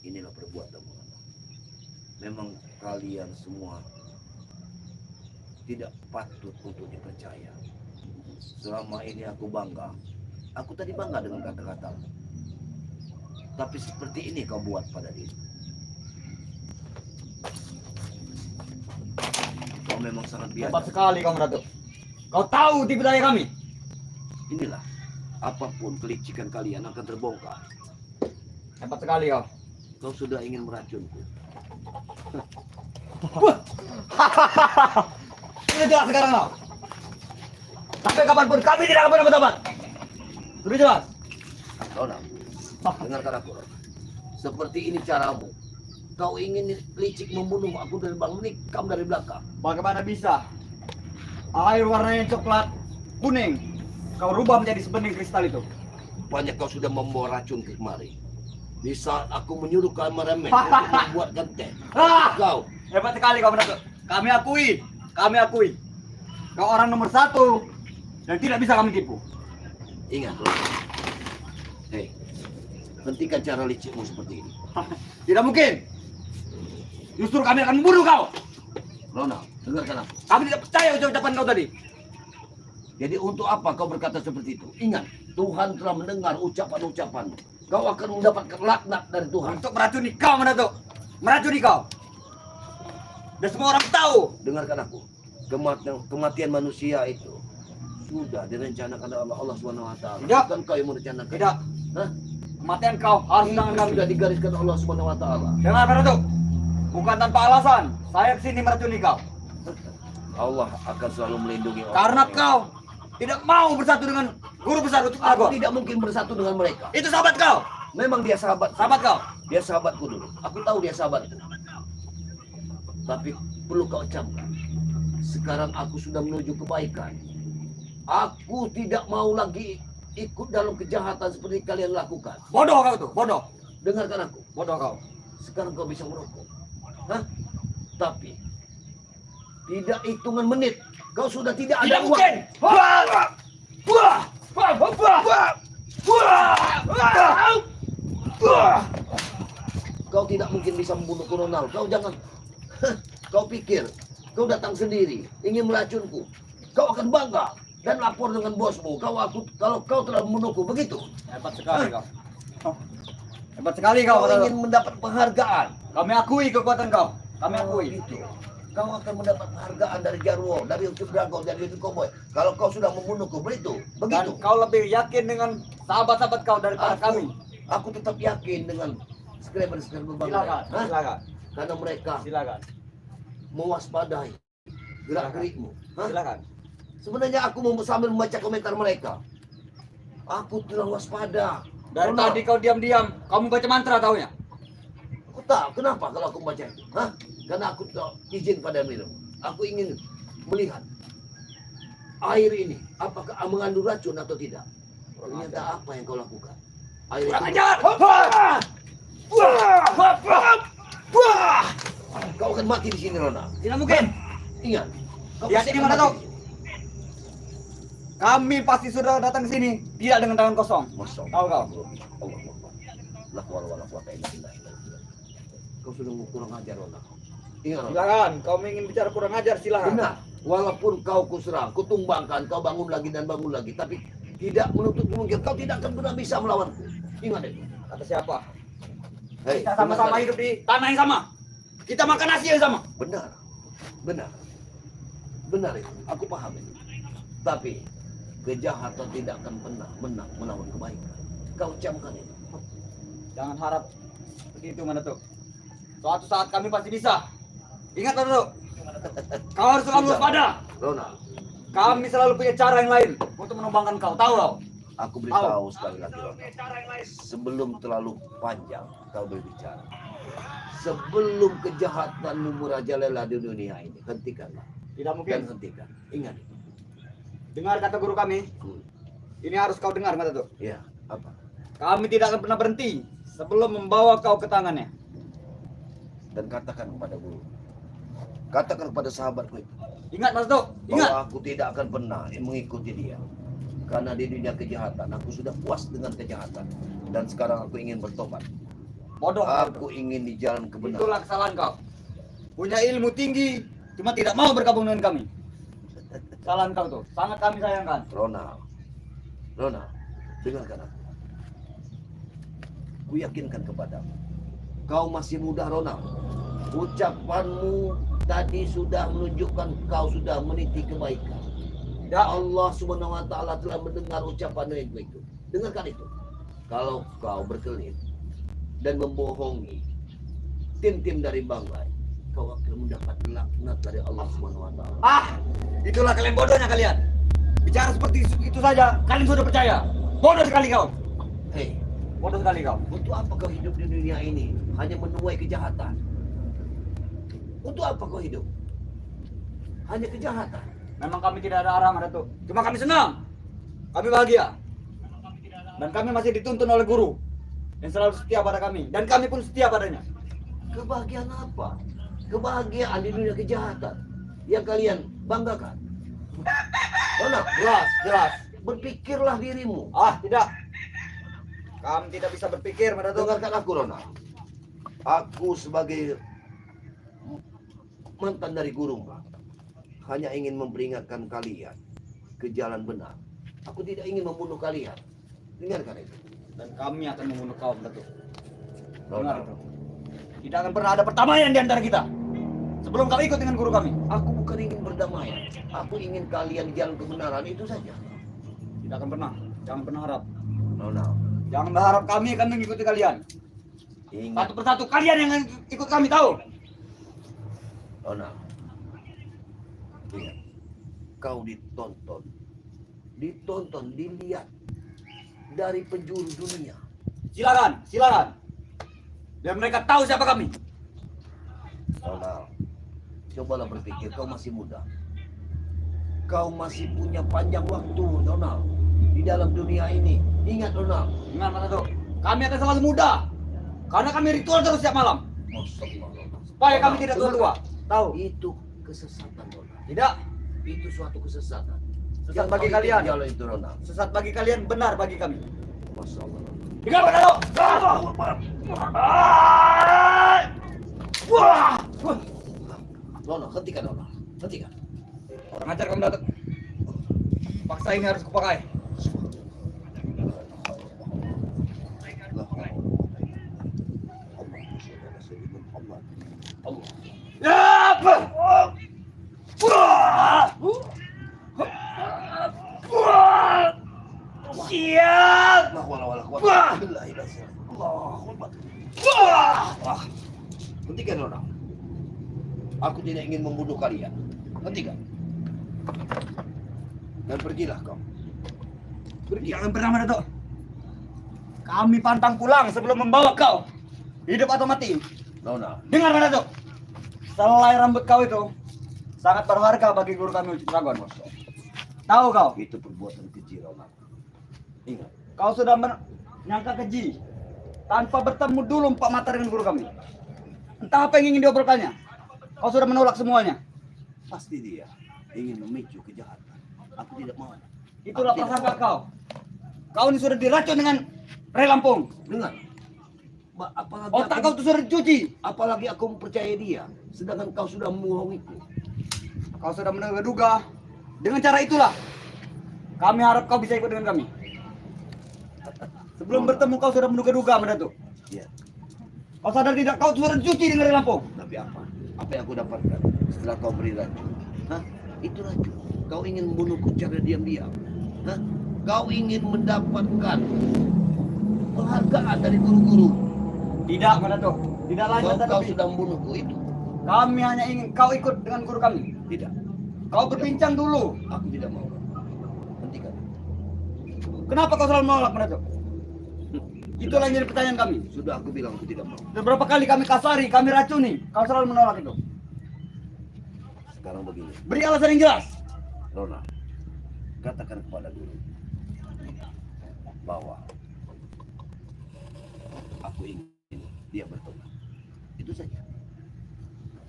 Inilah perbuatanmu. Memang kalian semua tidak patut untuk dipercaya. Selama ini aku bangga. Aku tadi bangga dengan kata-katamu. Tapi seperti ini kau buat pada diri. Kau memang sangat Hebat biasa. sekali kau, Madatuk. Kau tahu tipu daya kami. Inilah, apapun kelicikan kalian akan terbongkar. Hebat sekali kau. Kau sudah ingin meracunku. Sudah jelas sekarang kau. Sampai kapanpun kami tidak akan pernah bertobat. Sudah jelas. Rona, dengarkan aku, Rona. Seperti ini caramu. Kau ingin licik membunuh aku dari bang menikam dari belakang. Bagaimana bisa air warnanya coklat kuning kau rubah menjadi sebening kristal itu? Rupanya kau sudah membawa racun ke kemari. Di saat aku menyuruh kau meremen untuk membuatkan teh. Kau Hebat sekali kau, Madatuk. Kami akui. Kau orang nomor 1 dan tidak bisa kami tipu. ingat, Rona. Hei, hentikan cara licikmu seperti ini. Tidak mungkin. Justru kami akan membunuh kau. Rona, dengarkan aku. Kami tidak percaya ucapan kau tadi. Jadi untuk apa kau berkata seperti itu? Ingat, Tuhan telah mendengar ucapan-ucapanmu. Kau akan mendapatkan laknat dari Tuhan. Untuk meracuni kau, Madatuk. Meracuni kau. Dan semua orang tahu. Dengarkan aku. Kematian manusia itu sudah direncanakan oleh Allah SWT. Tidak. Bukan kau yang merencanakan. Tidak. Hah? Kematian kau harus tangan kami. Sudah digariskan Allah SWT. Dengar, Madatuk. Bukan tanpa alasan. Saya kesini meracuni kau. Allah akan selalu melindungi orang. Karena kau tidak mau bersatu dengan guru besar untuk Aku Agor. tidak mungkin bersatu dengan mereka. Itu sahabat kau. Memang dia sahabat. Sahabat kau. Dia sahabatku dulu. Aku tahu dia sahabatku. Tapi perlu kau camkan. Sekarang aku sudah menuju kebaikan. Aku tidak mau lagi ikut dalam kejahatan seperti kalian lakukan. Bodoh kau tuh. Bodoh. Dengarkan aku. Bodoh kau. Sekarang kau bisa merokok. Hah? Tapi tidak hitungan menit. Kau sudah tidak ada Tidak uang. mungkin. Kau tidak mungkin bisa membunuh Ronald. Kau jangan. Kau pikir kau datang sendiri ingin meracunku. Kau akan bangga dan lapor dengan bosmu. Kalau kau telah membunuhku, begitu. Hebat sekali kau. Hebat sekali kau. Kau ingin mendapat penghargaan. Kami akui kekuatan kau. Kami akui. Gitu. Kau akan mendapat penghargaan dari Jarwo, dari Ucup Drago, dari Ucup Cowboy. Kalau kau sudah membunuhku, begitu. Dan kau lebih yakin dengan sahabat-sahabat kau daripada kami. Aku tetap yakin dengan skriber-skriber bangsa. Silakan. Hah? Silakan. Karena mereka Silakan. mewaspadai gerak-gerikmu. Hah? Silakan. Sebenarnya aku sambil membaca komentar mereka. Aku telah waspada. Dari Ronald, tadi kau diam-diam, kamu baca mantra taunya. aku tahu kenapa kalau aku membaca itu. Hah? Karena aku tahu izin pada minum. Aku ingin melihat air ini apakah mengandung racun atau tidak. Ternyata apa yang kau lakukan? Air itu. Ajar! Kau akan mati di sini, Rona. Tidak mungkin. Ingat. Kau Lihat pasti ini, akan mana mati tahu? di sini. Kami pasti sudah datang ke sini tidak dengan tangan kosong. Masya Tahu kau? Allah Akbar. La hawla wala quwwata illa billah. Kau sudah kurang ajar, Rona. Ingat, Rona. Silakan, kau ingin bicara kurang ajar silakan. Benar. Walaupun kau kuserang, kutumbangkan, kau bangun lagi dan bangun lagi, tapi tidak menutup kemungkinan kau tidak akan pernah bisa melawanku. Ingat itu. Kata siapa? Hei, Kita sama-sama hidup di tanah yang sama. Kita makan nasi yang sama. Benar. Benar. Benar itu. Aku paham itu. Tapi kejahatan tidak akan pernah menang melawan kebaikan. Kau camkan itu. Jangan harap seperti itu, mana tuh. Suatu saat kami pasti bisa. Ingat, mana tuh. Kau harus selalu waspada. Ronald, Kami selalu punya cara yang lain untuk menumbangkan kau. Tahu kau? aku beritahu sekali lagi, Ronald. Sebelum terlalu panjang kau berbicara. Sebelum kejahatanmu merajalela di dunia ini, hentikanlah. Tidak Dan mungkin. hentikan. Ingat itu. Dengar kata guru kami. Ini harus kau dengar, mana tuh. Ya, apa? Kami tidak akan pernah berhenti sebelum membawa kau ke tangannya. Dan katakan kepada guru. Katakan kepada sahabatku itu Ingat Mas Datuk, ingat. bahwa aku tidak akan pernah mengikuti dia. Karena di dunia kejahatan aku sudah puas dengan kejahatan dan sekarang aku ingin bertobat. Bodoh. Aku ingin di jalan kebenaran. Itulah kesalahan kau. Punya ilmu tinggi, cuma tidak mau bergabung dengan kami. Kesalahan kau tuh, sangat kami sayangkan. Ronald, dengarkan aku. Ku yakinkan kepadamu, kau masih muda Ronald. Ucapanmu tadi sudah menunjukkan kau sudah meniti kebaikan. Ya Allah Subhanahu wa taala telah mendengar ucapanmu itu. Dengarkan itu. Kalau kau berkelit dan membohongi tim-tim dari Banglai, kau akan mendapat laknat dari Allah Subhanahu wa taala. Itulah kalian bodohnya kalian. Bicara seperti itu saja, kalian sudah percaya. Bodoh sekali kau. Hei, Bodoh sekali kau. untuk apa kau hidup di dunia ini? Hanya menuai kejahatan. Untuk apa kau hidup? Hanya kejahatan. Memang kami tidak ada arah, Mas Datuk. Cuma kami senang. Kami bahagia. Dan kami masih dituntun oleh guru yang selalu setia pada kami. Dan kami pun setia padanya. Kebahagiaan apa? Kebahagiaan di dunia kejahatan yang kalian banggakan. Ronald, Jelas. berpikirlah dirimu. Tidak. Kami tidak bisa berpikir, Mas Datuk. Dengarkan aku, Ronald. Aku sebagai mantan dari gurumu hanya ingin memperingatkan kalian ke jalan benar. Aku tidak ingin membunuh kalian. Dengarkan itu. Dan kami akan membunuh kau, Mas Datuk. Dengar Ronald, itu. Tidak akan pernah ada perdamaian di antara kita sebelum kau ikut dengan guru kami. aku bukan ingin berdamaian. Aku ingin kalian di jalan kebenaran, itu saja. Tidak akan pernah. Jangan pernah harap. Ronald, Jangan berharap kami akan mengikuti kalian. ingat, Satu persatu kalian yang ikut kami, tahu? Ronald. Ingat, kau ditonton, dilihat dari penjuru dunia. Silakan. Biar mereka tahu siapa kami. Ronald, cobalah berpikir, kau masih muda. Kau masih punya panjang waktu, Ronald, di dalam dunia ini. Ingat, Ronald. Ingat, Mas Datuk. Kami akan selalu muda. Karena kami ritual terus setiap malam. Supaya kami tidak tua-tua. Tahu? Itu kesesatan, Ronald. Tidak. Itu suatu kesesatan. Sesat Yang bagi kau kalian. ikuti jalan itu, Ronald. Sesat bagi kalian, benar bagi kami. Masya Allah. Dengar, Mas Datuk. Wah! Ronald, hentikan, Ronald. Hentikan. Orang ajar kamu, Datuk. Paksa ini harus kupakai. Ya, apa? Siap. Hentikan, Ronald. Aku tidak ingin membunuh kalian. Hentikan. Dan pergilah kau. Pergi. Jangan pernah, Mas Datuk. Kami pantang pulang sebelum membawa kau. Hidup atau mati. Ronald, Dengar, Mas Datuk. Selai rambut kau itu sangat berharga bagi guru kami Ucit Dragon. Tahu kau? itu perbuatan keji, Ronald. Ingat, Kau sudah menyangka keji tanpa bertemu dulu empat mata dengan guru kami. Entah apa yang ingin diobrolkannya. Kau sudah menolak semuanya. pasti dia ingin memicu kejahatan. Aku tidak mau. Itulah Aku tidak prasangka mau. kau. Kau ini sudah diracun dengan Ray Lampung. Dengar. Apalagi Otak kau aku, itu sudah dicuci. apalagi aku mempercayai dia, sedangkan kau sudah membohongiku. Kau sudah menduga-duga. Dengan cara itulah kami harap kau bisa ikut dengan kami. Sebelum bertemu kau sudah menduga-duga, Mas Datuk. Ya, Kau sadar tidak? Kau sudah dicuci dengan Ray Lampung. tapi apa? Apa yang aku dapatkan setelah kau beri racun? Hah? Itu racun. Kau ingin membunuhku secara diam-diam. Hah? Kau ingin mendapatkan penghargaan dari guru-guru. Tidak, Mas Datuk. Tidak lain kata Kau lebih. sudah membunuhku itu. Kami hanya ingin kau ikut dengan guru kami. Tidak. Kau berbincang dulu. Aku tidak mau. Hentikan. Kenapa kau selalu menolak, Mas Datuk? Itulah yang jadi pertanyaan kami. Sudah aku bilang aku tidak mau. Dan berapa kali kami kasari, kami racuni, kau selalu menolak itu. Sekarang begini, Beri alasan yang jelas. Ronald, katakan kepada guru bahwa aku ingin dia bertobat. Itu saja.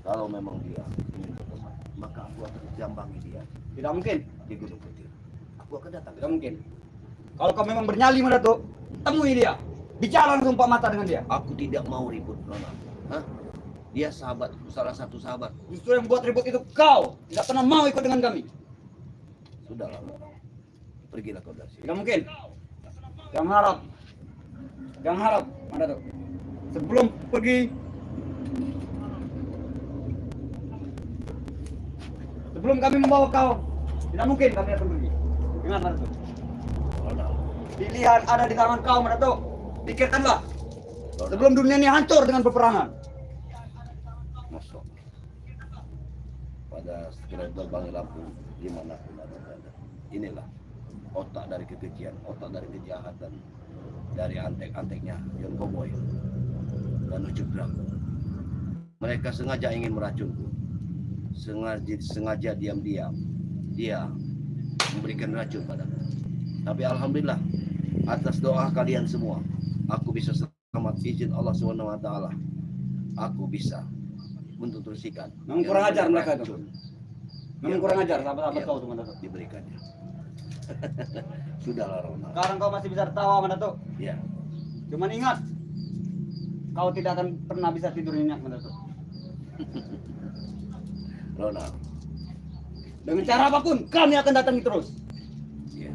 Kalau memang dia maka aku akan jambangi dia Tidak mungkin. di Gunung Putih. Aku akan datang. Tidak mungkin. Kalau kau memang bernyali Datuk, temui dia. Bicara langsung Pak mata dengan dia. Aku tidak mau ribut, Nona. Hah? Dia sahabatku, salah satu sahabat. Justru yang buat ribut itu kau. Tidak pernah mau ikut dengan kami. Sudahlah, Nona. Pergilah kau dari sini. Tidak mungkin. Jangan harap. Jangan harap, Datuk. Sebelum pergi, sebelum kami membawa kau, tidak mungkin kami akan pergi. Ingat, Datuk. Nona. Pilihan ada di tangan kau, Datuk. Pikirkanlah. Nona. Sebelum dunia ini hancur dengan peperangan. Masuk. Pada sekiranya terbang Lampung dimanapun ada berada. Inilah otak dari kekejian, otak dari kejahatan, dari antek-anteknya John Cowboy dan Ucup Drago. Mereka sengaja ingin meracunku. Sengaja diam-diam dia memberikan racun padaku. Tapi alhamdulillah atas doa kalian semua, aku bisa selamat, izin Allah SWT. Aku bisa menuntursikan. Memang kurang ajar mereka itu. racun Memang kurang ajar sahabat-sahabat yang kau tuh, Datuk. diberikannya. Sudahlah Rona. Sekarang kau masih bisa tertawa, Datuk. Ya, Cuman ingat, kau tidak akan pernah bisa tidur nyenyak, Datuk. Rona. Dengan cara apapun, kami akan datangi terus. Ya,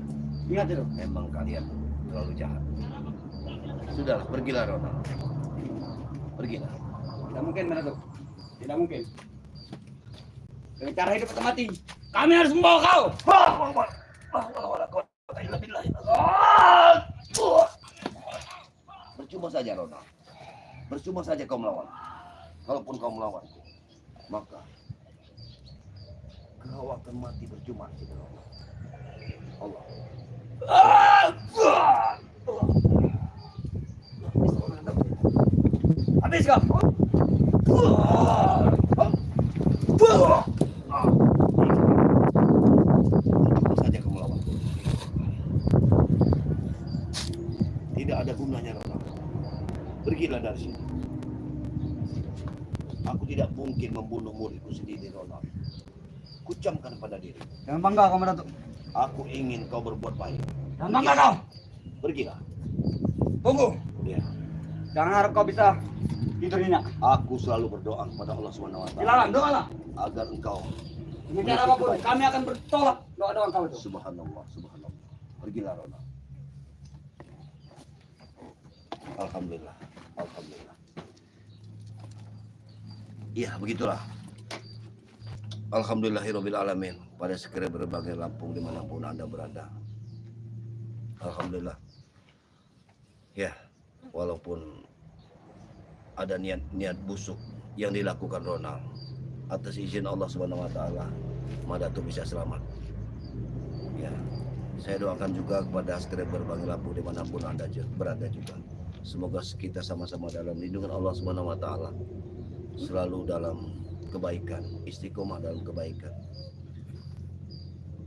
Ingat itu. memang kalian terlalu jahat. Sudahlah, pergilah Rona. Pergilah. Tidak mungkin, Datuk. Tidak mungkin. Dengan cara hidup atau mati, kami harus membawa kau. Percuma saja Rona. Percuma saja kau melawan. Kalaupun kau melawan, maka kau akan mati percuma. Allah. Habis kau. Percuma saja kau melawan. Tidak ada gunanya Rona. Pergilah dari sini. Aku tidak mungkin membunuh muridku sendiri Rona. Kucamkan pada diri. Jangan bangga kau, Datuk. Aku ingin kau berbuat baik. Jangan bangga kau. Pergilah. Tunggu. Ya. Jangan harap kau bisa tidur nyenyak. Aku selalu berdoa kepada Allah SWT Silakan, doalah. agar engkau Dengan cara apapun, kami akan bertolak doa-doa kau itu. subhanallah, subhanallah. Pergilah Rona. Alhamdulillah, alhamdulillah. Iya, begitulah. Alhamdulillahirabbil alamin. Pada sekira berbagai Lampung dimanapun Anda berada. Alhamdulillah. Ya, walaupun ada niat-niat busuk yang dilakukan Ronald, atas izin Allah Subhanahu wa taala, Madatu bisa selamat. Ya. Saya doakan juga kepada subscriber Bang Lampung dimanapun Anda berada juga. Semoga kita sama-sama dalam lindungan Allah Subhanahu wa taala. Selalu dalam kebaikan, istiqomah dalam kebaikan.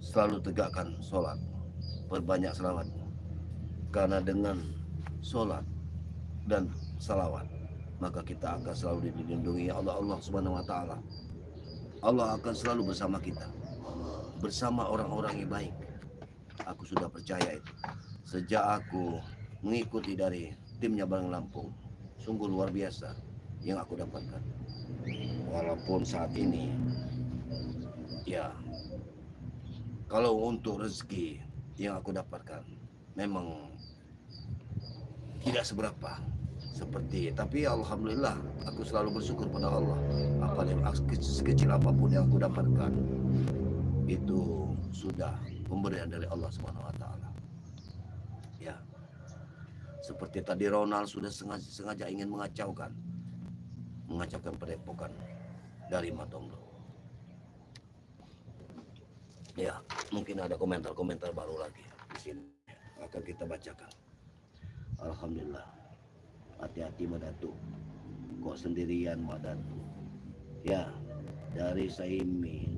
Selalu tegakkan sholat, perbanyak salawat. Karena dengan sholat dan salawat, maka kita akan selalu dilindungi Allah Subhanahu wa taala. Allah akan selalu bersama kita, bersama orang-orang yang baik. Aku sudah percaya itu. Sejak aku mengikuti dari timnya Bang Lampung, sungguh luar biasa yang aku dapatkan. Walaupun saat ini, ya, kalau untuk rezeki yang aku dapatkan, memang tidak seberapa seperti, tapi alhamdulillah aku selalu bersyukur pada Allah. Sekecil apapun yang aku dapatkan, itu sudah pemberian dari Allah Subhanahu wa taala. Ya. Seperti tadi Ronald sudah sengaja ingin mengacaukan padepokan dari Matondo. Ya, mungkin ada komentar-komentar baru lagi di sini akan kita bacakan. Alhamdulillah. Hati-hati Madatu. Kok sendirian Madatu? Ya, dari Saimi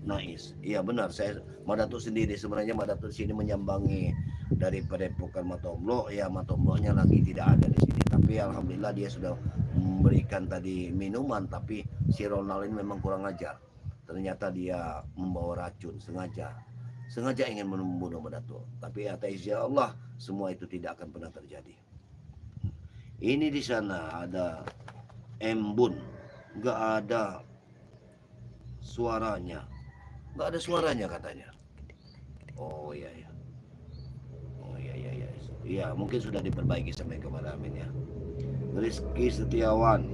Nais. Iya benar, saya Madatu sendiri. Sebenarnya Madatu di sini menyambangi dari padepokan Matomblo. Ya, Matomblonya lagi tidak ada di sini. Tapi alhamdulillah dia sudah memberikan tadi minuman, tapi si Ronald ini memang kurang ajar. ternyata dia membawa racun sengaja ingin membunuh Madatuk. Tapi atas izin Allah semua itu tidak akan pernah terjadi. Ini di sana ada embun, nggak ada suaranya, katanya. Oh iya ya. Oh iya. Iya, mungkin sudah diperbaiki sampai kepada Amin ya. Rizky Setiawan,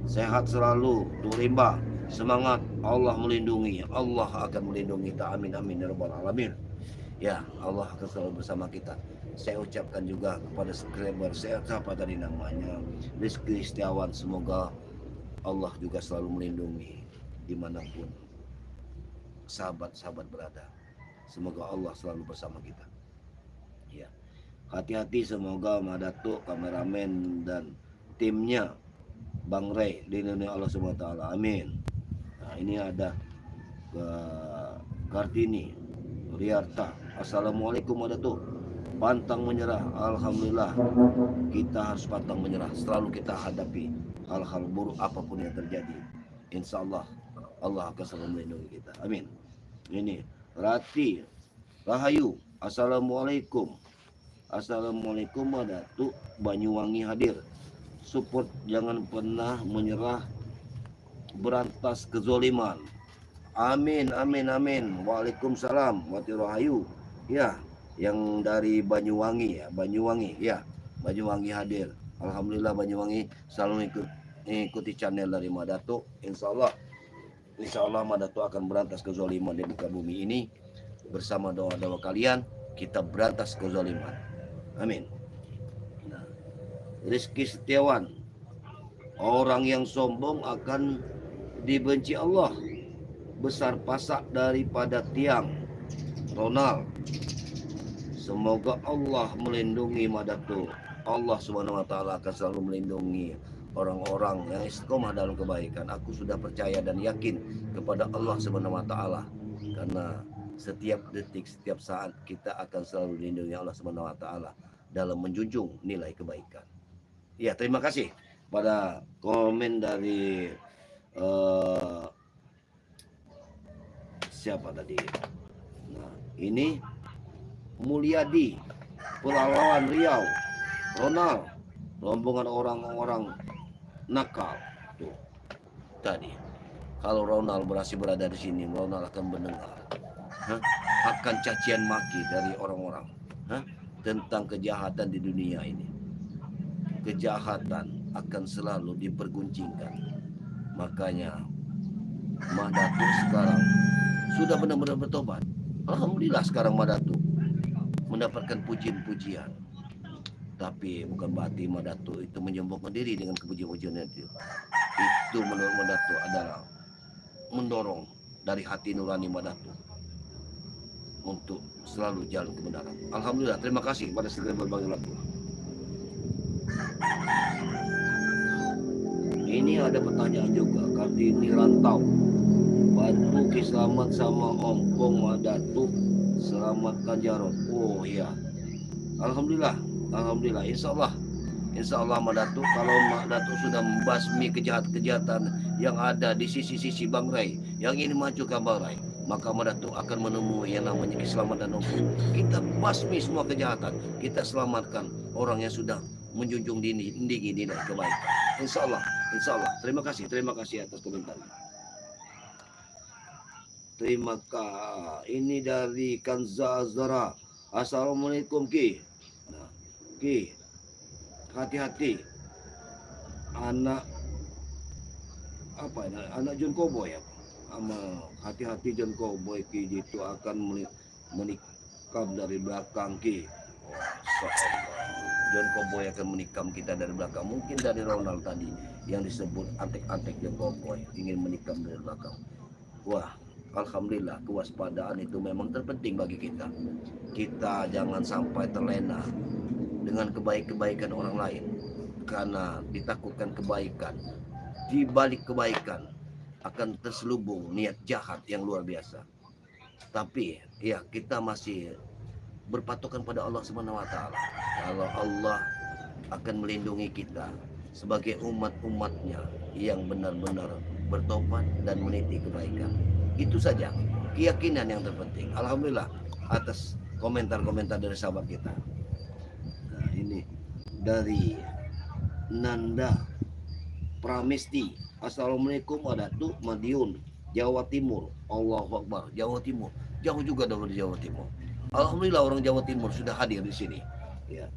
sehat selalu, Tuh Rimba, semangat, Allah melindungi, Allah akan melindungi kita, amin ya rabbal alamin. Ya, Allah akan selalu bersama kita. Saya ucapkan juga kepada subscriber saya, apa tadi namanya, Rizky Setiawan, semoga Allah juga selalu melindungi dimanapun sahabat-sahabat berada. Semoga Allah selalu bersama kita. Ya, hati-hati, semoga Madatuk, kameramen dan timnya Bang Ray dilindungi Allah SWT. Amin. Nah, ini ada Kartini Riarta. Assalamualaikum Madatuk. Pantang menyerah. Alhamdulillah, kita harus pantang menyerah. Selalu kita hadapi hal-hal buruk apapun yang terjadi. Insya Allah Allah akan selalu melindungi kita. Amin. Ini Rati Rahayu. Assalamualaikum. Assalamualaikum Madatuk, Banyuwangi hadir. Support, jangan pernah menyerah, berantas kezoliman. Amin. Waalaikumsalam warahmatullahi wabarakatuh. Ya, yang dari Banyuwangi ya, Banyuwangi hadir. Alhamdulillah Banyuwangi selalu ikuti channel dari Madatuk. Insya Allah Madatuk akan berantas kezoliman di muka bumi ini. Bersama doa-doa kalian kita berantas kezoliman. Amin. Rizky Setiawan, orang yang sombong akan dibenci Allah, besar pasak daripada tiang. Ronald, semoga Allah melindungi Madatuk. Allah Subhanahu wa taala akan selalu melindungi orang-orang yang istiqomah dalam kebaikan. Aku sudah percaya dan yakin kepada Allah Subhanahu wa taala, karena setiap detik, setiap saat kita akan selalu dilindungi Allah Subhanahu wa taala dalam menjunjung nilai kebaikan. Ya, terima kasih pada komen dari siapa tadi? Nah, ini Mulyadi, Pelalawan Riau. Ronald, rombongan orang-orang nakal. Tuh, tadi. Kalau Ronald berhasil berada di sini, Ronald akan mendengar akan cacian maki dari orang-orang tentang kejahatan di dunia ini. Kejahatan akan selalu diperguncingkan. Makanya Madatuk sekarang sudah benar-benar bertobat. Alhamdulillah sekarang Madatuk mendapatkan pujian-pujian. Tapi bukan berarti Madatuk itu menyombongkan diri dengan kepujian-pujian itu. Itu menurut Madatuk adalah mendorong dari hati nurani Madatuk untuk selalu jalan kebenaran. Alhamdulillah, terima kasih pada segala berbagai lagu. Ini ada pertanyaan juga, Kartini Rantau. Bantu Ki selamat sama Ompong Madatuk, selamatkan Jarod. Oh iya, Alhamdulillah, Insya Allah Madatuk, kalau Madatuk sudah membasmi kejahatan yang ada di sisi-sisi Bang Ray, yang ini maju ke Bang Ray, maka Madatuk akan menemui yang namanya keselamatan Ompong. Kita basmi semua kejahatan, kita selamatkan orang yang sudah menjunjung tinggi nilai kebaikan. Insya Allah. Terima kasih atas komentarnya. Terima kasih. Ini dari Kanza Azara. Assalamualaikum Ki. Nah, Ki, hati-hati. Anak John Cowboy ya. Hati-hati John Cowboy Ki, itu akan menikam dari belakang Ki. John Cowboy akan menikam kita dari belakang. Mungkin dari Ronald tadi yang disebut antek-antek John Cowboy ingin menikam dari belakang. Wah, alhamdulillah, kewaspadaan itu memang terpenting bagi kita. Kita jangan sampai terlena dengan kebaikan orang lain, karena ditakutkan kebaikan. Di balik kebaikan akan terselubung niat jahat yang luar biasa. Tapi ya, kita masih berpatokan pada Allah Subhanahu wa taala. Kalau Allah akan melindungi kita sebagai umat-umatnya yang benar-benar bertobat dan meniti kebaikan. Itu saja keyakinan yang terpenting. Alhamdulillah atas komentar-komentar dari sahabat kita. Nah, ini dari Nanda Pramesti. Assalamualaikum Datuk Madiun, Jawa Timur. Allahu Akbar, Jawa Timur. Jauh juga dari Jawa Timur. Alhamdulillah orang Jawa Timur sudah hadir di sini. Ya.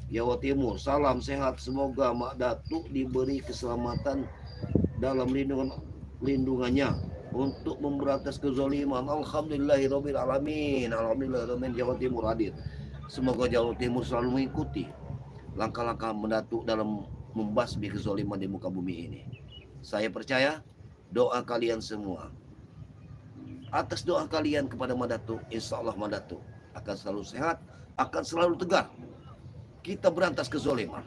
Jawa Timur, salam sehat. Semoga Mak Datuk diberi keselamatan dalam lindungannya untuk memberantas kezaliman. Alhamdulillahirabbil alamin. Alhamdulillahirabbil Jawa Timur hadir. Semoga Jawa Timur selalu mengikuti langkah-langkah Datuk dalam membasmi kezaliman di muka bumi ini. Saya percaya doa kalian semua, atas doa kalian kepada Datuk, insya Allah Datuk akan selalu sehat, akan selalu tegar. Kita berantas kezaliman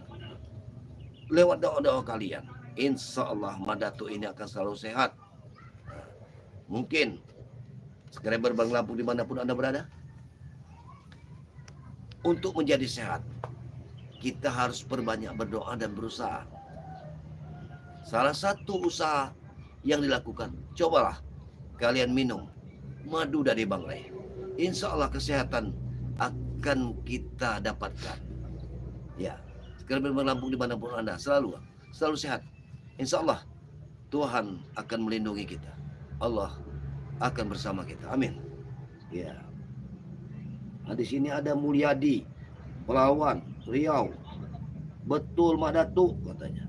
lewat doa-doa kalian. Insya Allah Datuk ini akan selalu sehat. Mungkin subscriber Bang Lampung dimanapun Anda berada, untuk menjadi sehat kita harus perbanyak berdoa dan berusaha. Salah satu usaha yang dilakukan, cobalah kalian minum madu dari Bang Ray. Insya Allah kesehatan akan kita dapatkan. Ya, subscriber Bang Lampung dimanapun Anda selalu sehat. Insya Allah Tuhan akan melindungi kita. Allah akan bersama kita. Amin. Ya. Nah, di sini ada Mulyadi, Pelawan, Riau. Betul Mak Datuk katanya.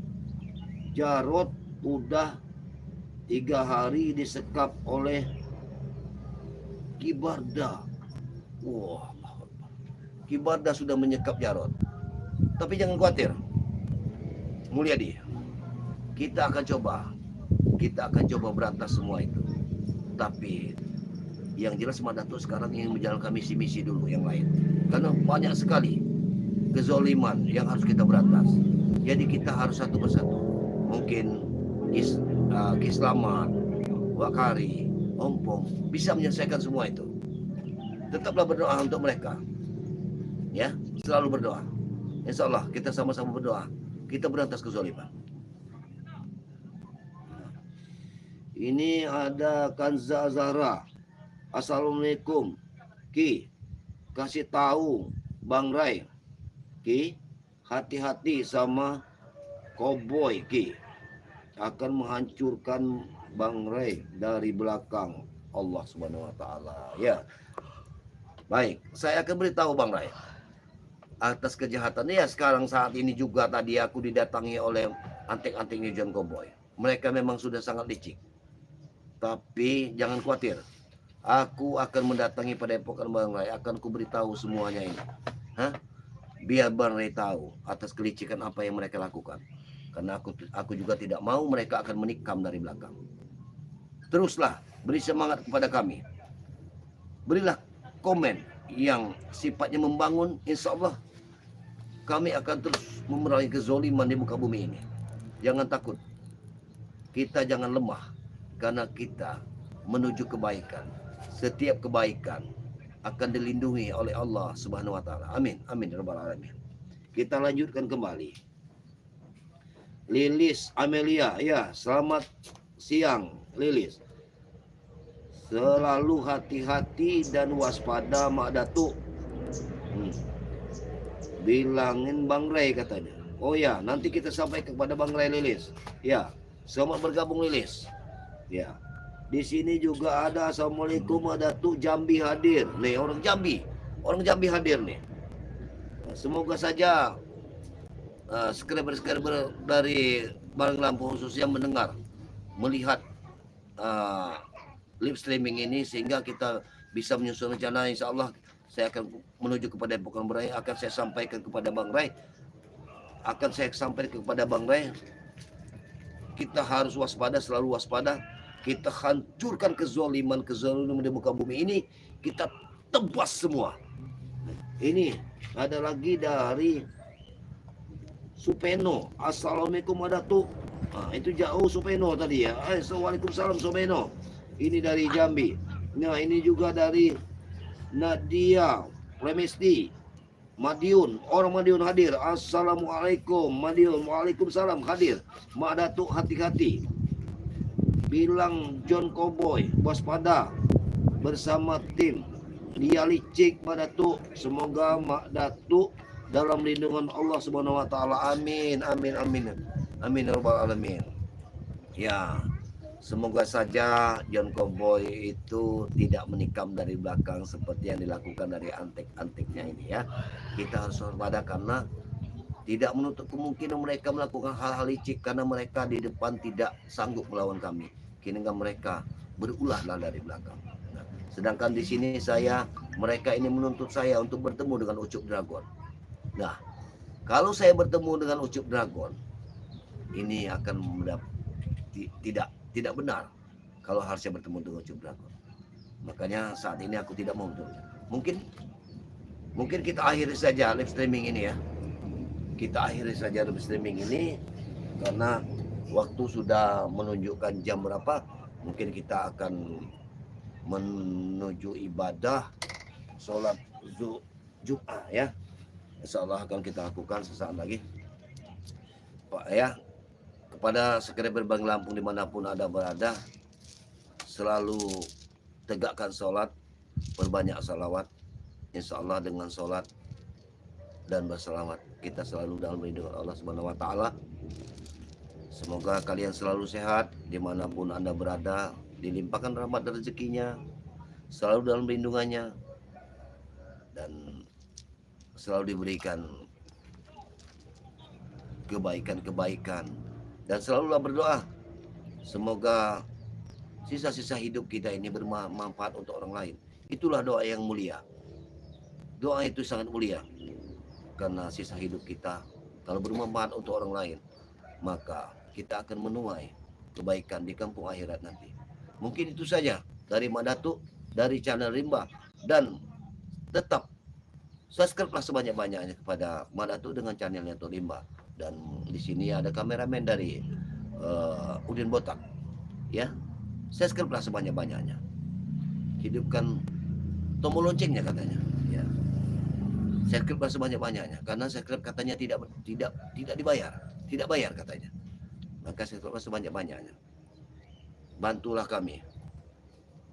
Jarod udah 3 hari disekap oleh Kibarda. Wah, Kibarda sudah menyekap Jarod. Tapi jangan khawatir, Mulyadi. Kita akan coba berantas semua itu. Tapi yang jelas Mak Datuk sekarang ingin menjalankan misi-misi dulu yang lain. Karena banyak sekali kezaliman yang harus kita berantas. Jadi kita harus satu persatu. Mungkin Kislamat, Wakari, Ompong bisa menyelesaikan semua itu. Tetaplah berdoa untuk mereka. Ya, selalu berdoa. Insya Allah kita sama-sama berdoa. Kita berantas kezaliman. Ini ada Kanza Zahra. Assalamualaikum. Ki, kasih tahu Bang Ray. Ki, hati-hati sama Cowboy Ki. Akan menghancurkan Bang Ray dari belakang. Allah Subhanahu wa taala. Ya. Baik, saya akan beritahu Bang Ray atas kejahatan. Ya, sekarang saat ini juga tadi aku didatangi oleh antek-anteknya John Cowboy. Mereka memang sudah sangat licik. Tapi jangan khawatir. Aku akan mendatangi padepokan Bang Ray, akan ku beritahu semuanya ini. Biar Bang Ray tahu atas kelicikan apa yang mereka lakukan. Karena aku juga tidak mau mereka akan menikam dari belakang. Teruslah beri semangat kepada kami. Berilah komen yang sifatnya membangun. Insya Allah kami akan terus memerangi kezoliman di muka bumi ini. Jangan takut. Kita jangan lemah. Karena kita menuju kebaikan. Setiap kebaikan akan dilindungi oleh Allah Subhanahu wa taala. Amin. Amin ya rabbal alamin. Kita lanjutkan kembali. Lilis Amelia, ya, selamat siang Lilis. Selalu hati-hati dan waspada Mak Datuk. Bilangin Bang Ray katanya. Oh ya, nanti kita sampaikan kepada Bang Ray Lilis. Ya, selamat bergabung Lilis. Ya. Di sini juga ada Assalamualaikum Mak Datuk, Jambi hadir. Nih orang Jambi hadir nih. Semoga saja subscriber dari Bang Lampung khususnya mendengar, melihat live streaming ini sehingga kita bisa menyusun rencana. Insya Allah saya akan menuju kepada Bang Ray, akan saya sampaikan kepada Bang Ray. Kita harus waspada, selalu waspada. Kita hancurkan kezaliman di muka bumi ini. Kita tebas semua. Ini ada lagi dari Supeno. Assalamualaikum Datuk. Itu jauh Supeno tadi ya. Waalaikumsalam Supeno. Ini dari Jambi. Nah, ini juga dari Nadia Remesti. Madiun, orang Madiun hadir. Assalamualaikum Madiun. Waalaikumsalam hadir. Mak Datuk hati-hati. bilang John Cowboy waspada bersama tim dia licik Mak Datuk. Semoga Mak Datuk dalam lindungan Allah Subhanahu wa taala. Amin amin amin. Amin ya rabbal alamin. Ya, semoga saja John Cowboy itu tidak menikam dari belakang seperti yang dilakukan dari antek-anteknya ini ya. Kita harus waspada karena tidak menutup kemungkinan mereka melakukan hal-hal licik karena mereka di depan tidak sanggup melawan kami. Kini mereka berulahlah dari belakang. Nah, sedangkan di sini mereka ini menuntut saya untuk bertemu dengan Ucup Dragon. Nah, kalau saya bertemu dengan Ucup Dragon, ini akan tidak benar kalau harusnya bertemu dengan Ucup Dragon. Makanya saat ini aku tidak mau bertemu. Mungkin kita akhiri saja live streaming ini ya. Kita akhiri saja live streaming ini karena waktu sudah menunjukkan jam berapa. Mungkin kita akan menuju ibadah sholat Jumat ya. Insyaallah akan kita lakukan sesaat lagi. Pak ya, kepada sekretariat Berbang Lampung dimanapun Anda berada, selalu tegakkan sholat, berbanyak salawat. Insyaallah dengan sholat dan berselawat kita selalu dalam lindungan Allah Subhanahu wa taala. Semoga kalian selalu sehat dimanapun Anda berada, dilimpahkan rahmat dan rezekinya, selalu dalam lindungannya, dan selalu diberikan kebaikan-kebaikan, dan selalulah berdoa semoga sisa-sisa hidup kita ini bermanfaat untuk orang lain. Itulah doa yang mulia. Doa itu sangat mulia karena sisa hidup kita kalau bermanfaat untuk orang lain, maka kita akan menuai kebaikan di kampung akhirat nanti. Mungkin itu saja dari Mak Datuk, dari channel Rimba, dan tetap subscribe-lah sebanyak-banyaknya kepada Mak Datuk dengan channelnya Tok Rimba. Dan di sini ada kameramen dari Udin Botak. Ya, subscribe-lah sebanyak-banyaknya. Hidupkan tombol loncengnya katanya. Ya, subscribe-lah sebanyak-banyaknya karena subscribe katanya tidak dibayar, tidak bayar katanya. Maka subscribe-lah sebanyak-banyaknya. Bantulah kami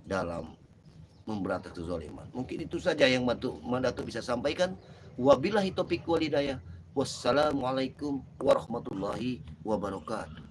dalam memberantas kezaliman. Mungkin itu saja yang Mak Datuk bisa sampaikan. Wabillahi taufiq wal hidayah. Wassalamualaikum warahmatullahi wabarakatuh.